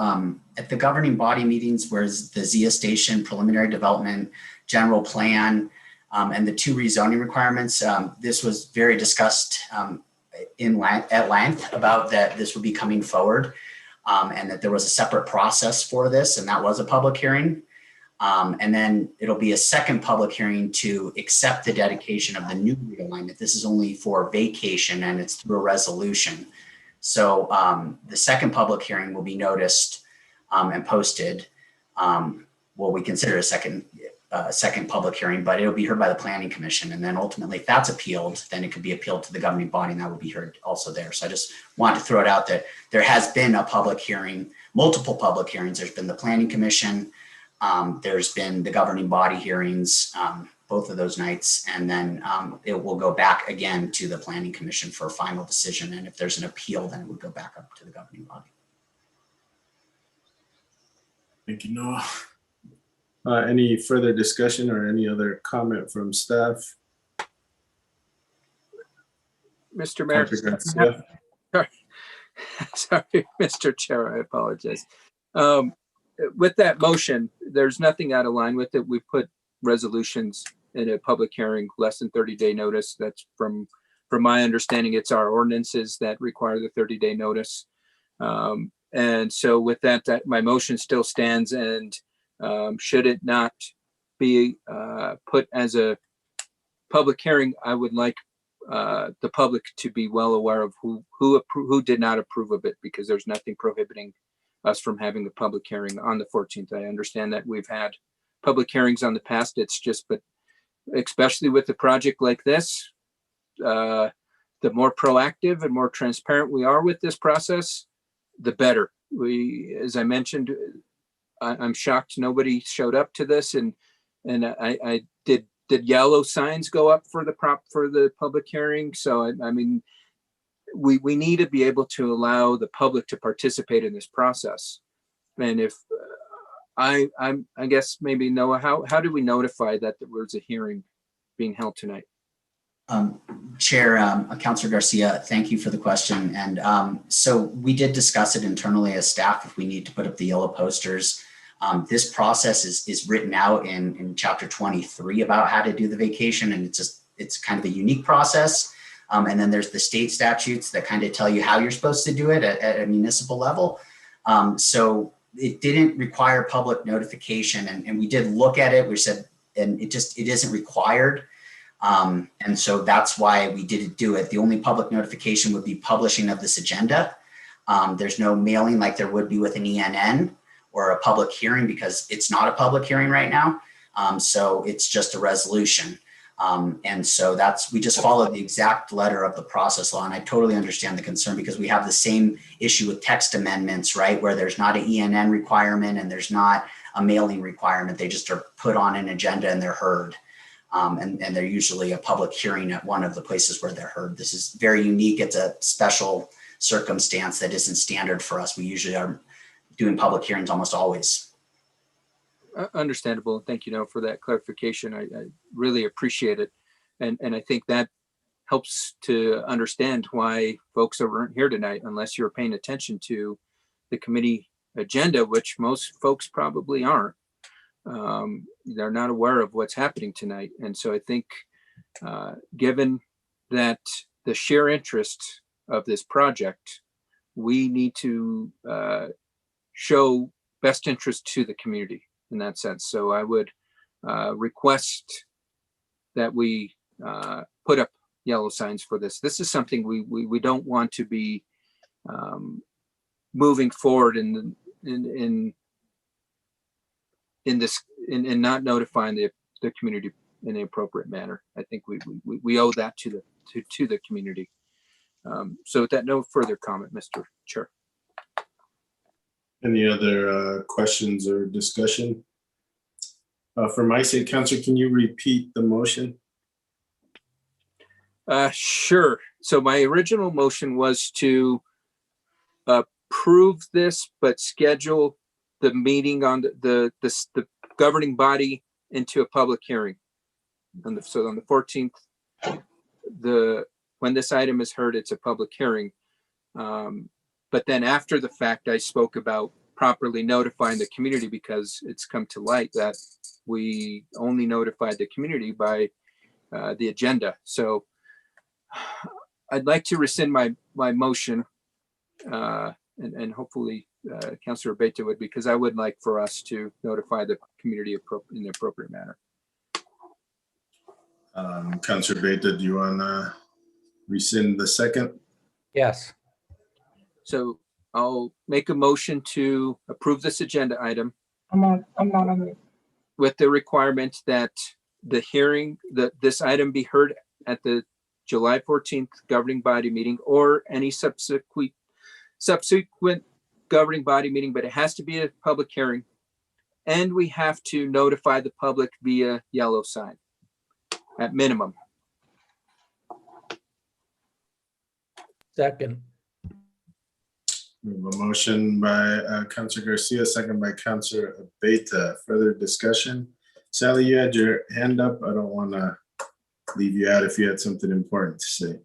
at the governing body meetings, whereas the Zia Station preliminary development, general plan, and the 2 rezoning requirements, this was very discussed at length about that this would be coming forward, and that there was a separate process for this, and that was a public hearing. And then it'll be a second public hearing to accept the dedication of the new realignment. This is only for vacation and it's through a resolution. So the second public hearing will be noticed and posted. Well, we consider a second public hearing, but it'll be heard by the Planning Commission. And then ultimately, if that's appealed, then it could be appealed to the governing body and that would be heard also there. So I just want to throw it out that there has been a public hearing, multiple public hearings. There's been the Planning Commission, there's been the governing body hearings, both of those nights, and then it will go back again to the Planning Commission for a final decision. And if there's an appeal, then it would go back up to the governing body. Thank you, Noah. Any further discussion or any other comment from staff? Mr. Mayor. Sorry, Mr. Chair, I apologize. With that motion, there's nothing out of line with it. We put resolutions in a public hearing, less than 30-day notice. That's from my understanding, it's our ordinances that require the 30-day notice. And so with that, my motion still stands, and should it not be put as a public hearing, I would like the public to be well aware of who did not approve of it, because there's nothing prohibiting us from having a public hearing on the 14th. I understand that we've had public hearings on the past. It's just, but especially with a project like this, the more proactive and more transparent we are with this process, the better. As I mentioned, I'm shocked nobody showed up to this, and I did yellow signs go up for the public hearing. So I mean, we need to be able to allow the public to participate in this process. And if I guess maybe Noah, how do we notify that there was a hearing being held tonight? Chair, Councilor Garcia, thank you for the question. And so we did discuss it internally as staff if we need to put up the yellow posters. This process is written out in chapter 23 about how to do the vacation, and it's kind of a unique process. And then there's the state statutes that kind of tell you how you're supposed to do it at a municipal level. So it didn't require public notification, and we did look at it. We said, and it isn't required. And so that's why we didn't do it. The only public notification would be publishing of this agenda. There's no mailing like there would be with an ENN or a public hearing, because it's not a public hearing right now. So it's just a resolution. And so we just followed the exact letter of the process law. And I totally understand the concern, because we have the same issue with text amendments, right? Where there's not an ENN requirement and there's not a mailing requirement. They just are put on an agenda and they're heard. And they're usually a public hearing at one of the places where they're heard. This is very unique. It's a special circumstance that isn't standard for us. We usually are doing public hearings almost always. Understandable. Thank you, Noah, for that clarification. I really appreciate it. And I think that helps to understand why folks aren't here tonight unless you're paying attention to the committee agenda, which most folks probably aren't. They're not aware of what's happening tonight. And so I think given that the sheer interest of this project, we need to show best interest to the community in that sense. So I would request that we put up yellow signs for this. This is something we don't want to be moving forward in not notifying the community in the appropriate manner. I think we owe that to the community. So with that, no further comment, Mr. Chair. Any other questions or discussion? For my sake, Councilor, can you repeat the motion? Sure. So my original motion was to approve this, but schedule the meeting on the governing body into a public hearing. So on the 14th, when this item is heard, it's a public hearing. But then after the fact, I spoke about properly notifying the community because it's come to light that we only notified the community by the agenda. So I'd like to rescind my motion and hopefully Councilor Beta would, because I would like for us to notify the community in the appropriate manner. Councilor Beta, do you want to rescind the second? Yes. So I'll make a motion to approve this agenda item I'm not on it. with the requirement that the hearing, that this item be heard at the July 14th governing body meeting or any subsequent governing body meeting, but it has to be a public hearing. And we have to notify the public via yellow sign at minimum. Second. We have a motion by Councilor Garcia, second by Councilor Beta. Further discussion? Sally, you had your hand up. I don't want to leave you out if you had something important to say.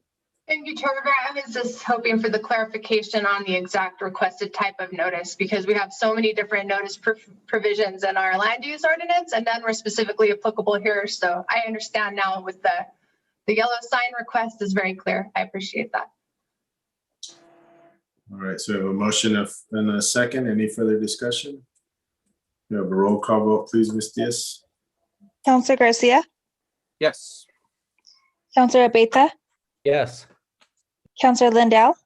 Thank you, Chair Rivera. I was just hoping for the clarification on the exact requested type of notice because we have so many different notice provisions in our land use ordinance, and none were specifically applicable here. So I understand now with the yellow sign request is very clear. I appreciate that. All right, so we have a motion and a second. Any further discussion? We have a roll call vote, please, Ms. Diaz. Councilor Garcia, Yes. Councilor Abeta, Yes. Councilor Lindell,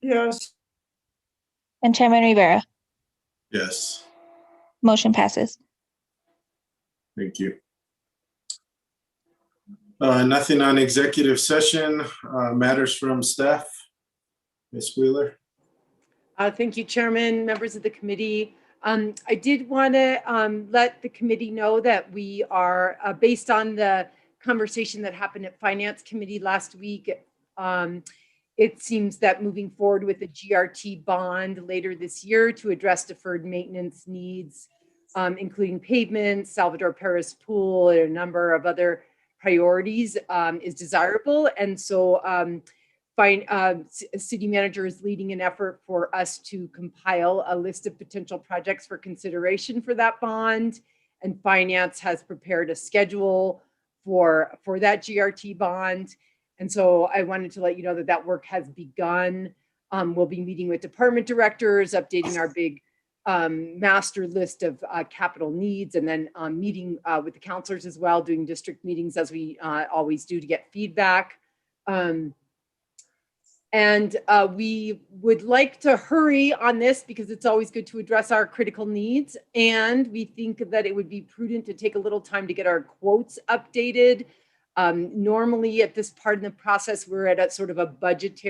Yes. and Chairman Rivera. Yes, Motion passes. thank you. Nothing on executive session. Matters from staff. Ms. Wheeler. Thank you, Chairman, members of the committee. I did want to let the committee know that we are, based on the conversation that happened at Finance Committee last week, it seems that moving forward with the GRT bond later this year to address deferred maintenance needs, including pavements, Salvador Perez Pool, and a number of other priorities is desirable. And so city manager is leading an effort for us to compile a list of potential projects for consideration for that bond. And finance has prepared a schedule for that GRT bond. And so I wanted to let you know that that work has begun. We'll be meeting with department directors, updating our big master list of capital needs, and then meeting with the counselors as well, doing district meetings as we always do to get feedback. And we would like to hurry on this because it's always good to address our critical needs. And we think that it would be prudent to take a little time to get our quotes updated. Normally at this part in the process, we're at a sort of a budget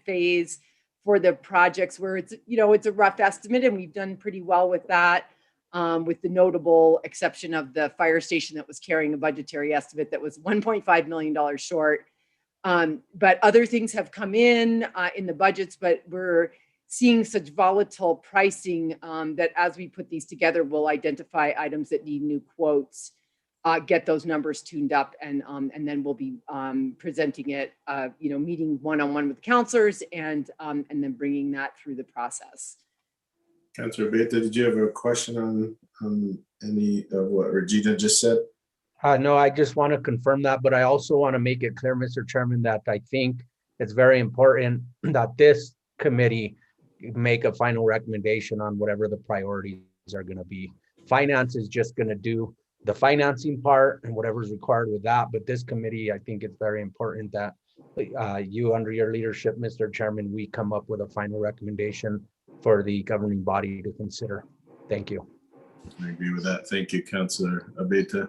phase for the projects where it's, it's a rough estimate and we've done pretty well with that. with the notable exception of the fire station that was carrying a budgetary estimate that was $1.5 million short. But other things have come in the budgets, but we're seeing such volatile pricing that as we put these together, we'll identify items that need new quotes, get those numbers tuned up, and then we'll be presenting it, meeting one-on-one with the counselors and then bringing that through the process. Councilor Beta, did you have a question on any of what Regina just said? No, I just want to confirm that, but I also want to make it clear, Mr. Chairman, that I think it's very important that this committee make a final recommendation on whatever the priorities are going to be. Finance is just going to do the financing part and whatever's required with that. But this committee, I think it's very important that you, under your leadership, Mr. Chairman, we come up with a final recommendation for the governing body to consider. Thank you. I agree with that. Thank you, Councilor Abeta.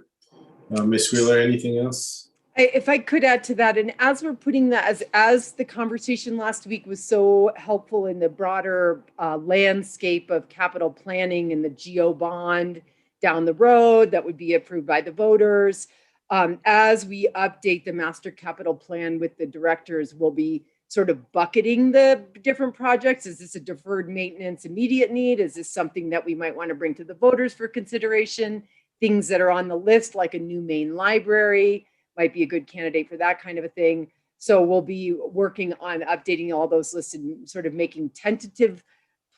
Ms. Wheeler, anything else? If I could add to that, and as we're putting that, as the conversation last week was so helpful in the broader landscape of capital planning and the GEO bond down the road that would be approved by the voters, as we update the master capital plan with the directors, we'll be sort of bucketing the different projects. Is this a deferred maintenance immediate need? Is this something that we might want to bring to the voters for consideration? Things that are on the list, like a new main library, might be a good candidate for that kind of a thing. So we'll be working on updating all those lists and sort of making tentative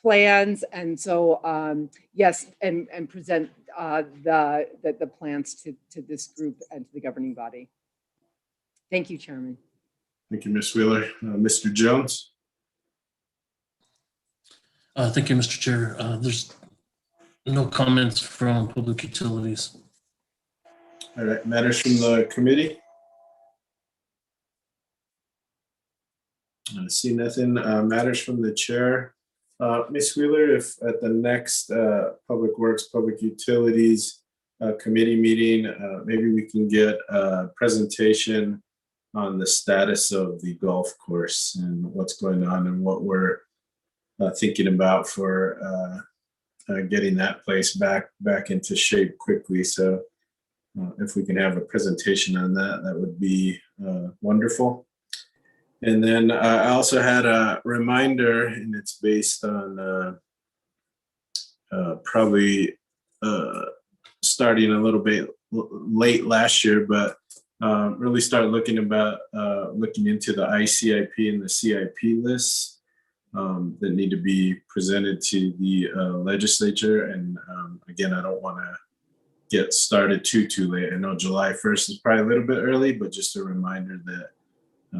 plans. And so, yes, and present the plans to this group and to the governing body. Thank you, Chairman. Thank you, Ms. Wheeler. Mr. Jones? Thank you, Mr. Chair. There's no comments from Public Utilities. All right, matters from the committee? I see nothing. Matters from the chair. Ms. Wheeler, if at the next Public Works, Public Utilities committee meeting, maybe we can get a presentation on the status of the golf course and what's going on and what we're thinking about for getting that place back into shape quickly. So if we can have a presentation on that, that would be wonderful. And then I also had a reminder, and it's based on probably starting a little bit late last year, but really start looking into the ICIP and the CIP lists that need to be presented to the legislature. And again, I don't want to get started too late. I know July 1st is probably a little bit early, but just a reminder that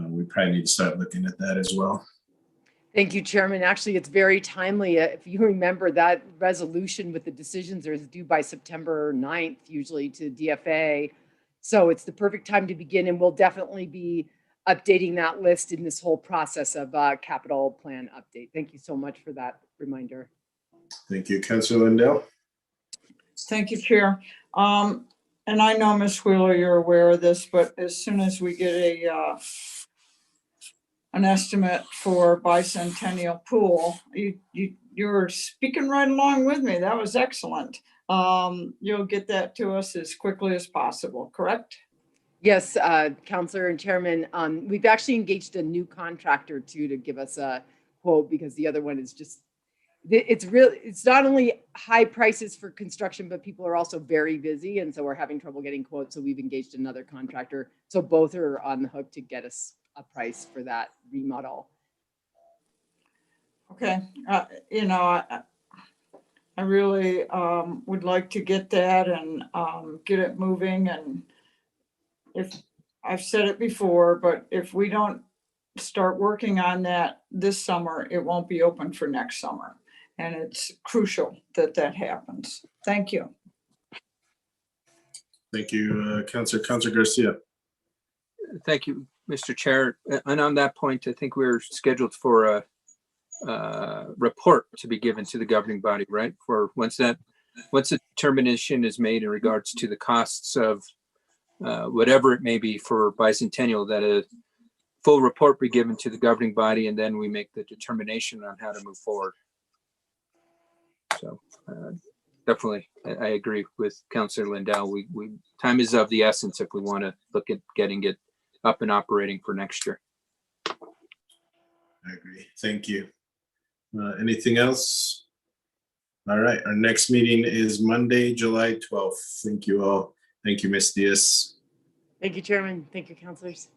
we probably need to start looking at that as well. Thank you, Chairman. Actually, it's very timely. If you remember, that resolution with the decisions is due by September 9th, usually to DFA. So it's the perfect time to begin, and we'll definitely be updating that list in this whole process of capital plan update. Thank you so much for that reminder. Thank you, Councilor Lindell. Thank you, Chair. And I know, Ms. Wheeler, you're aware of this, but as soon as we get an estimate for bicentennial pool, you're speaking right along with me. That was excellent. You'll get that to us as quickly as possible, correct? Yes, Councilor and Chairman, we've actually engaged a new contractor too to give us a quote, because the other one is just, it's not only high prices for construction, but people are also very busy. And so we're having trouble getting quotes. So we've engaged another contractor. So both are on the hook to get us a price for that remodel. Okay. I really would like to get that and get it moving. And if I've said it before, but if we don't start working on that this summer, it won't be open for next summer. And it's crucial that that happens. Thank you. Thank you, Councilor Garcia. Thank you, Mr. Chair. And on that point, I think we're scheduled for a report to be given to the governing body, right? For once a determination is made in regards to the costs of whatever it may be for bicentennial, that a full report be given to the governing body, and then we make the determination on how to move forward. So definitely. I agree with Councilor Lindell. Time is of the essence if we want to look at getting it up and operating for next year. I agree. Thank you. Anything else? All right, our next meeting is Monday, July 12th. Thank you all. Thank you, Ms. Diaz. Thank you, Chairman. Thank you, councilors.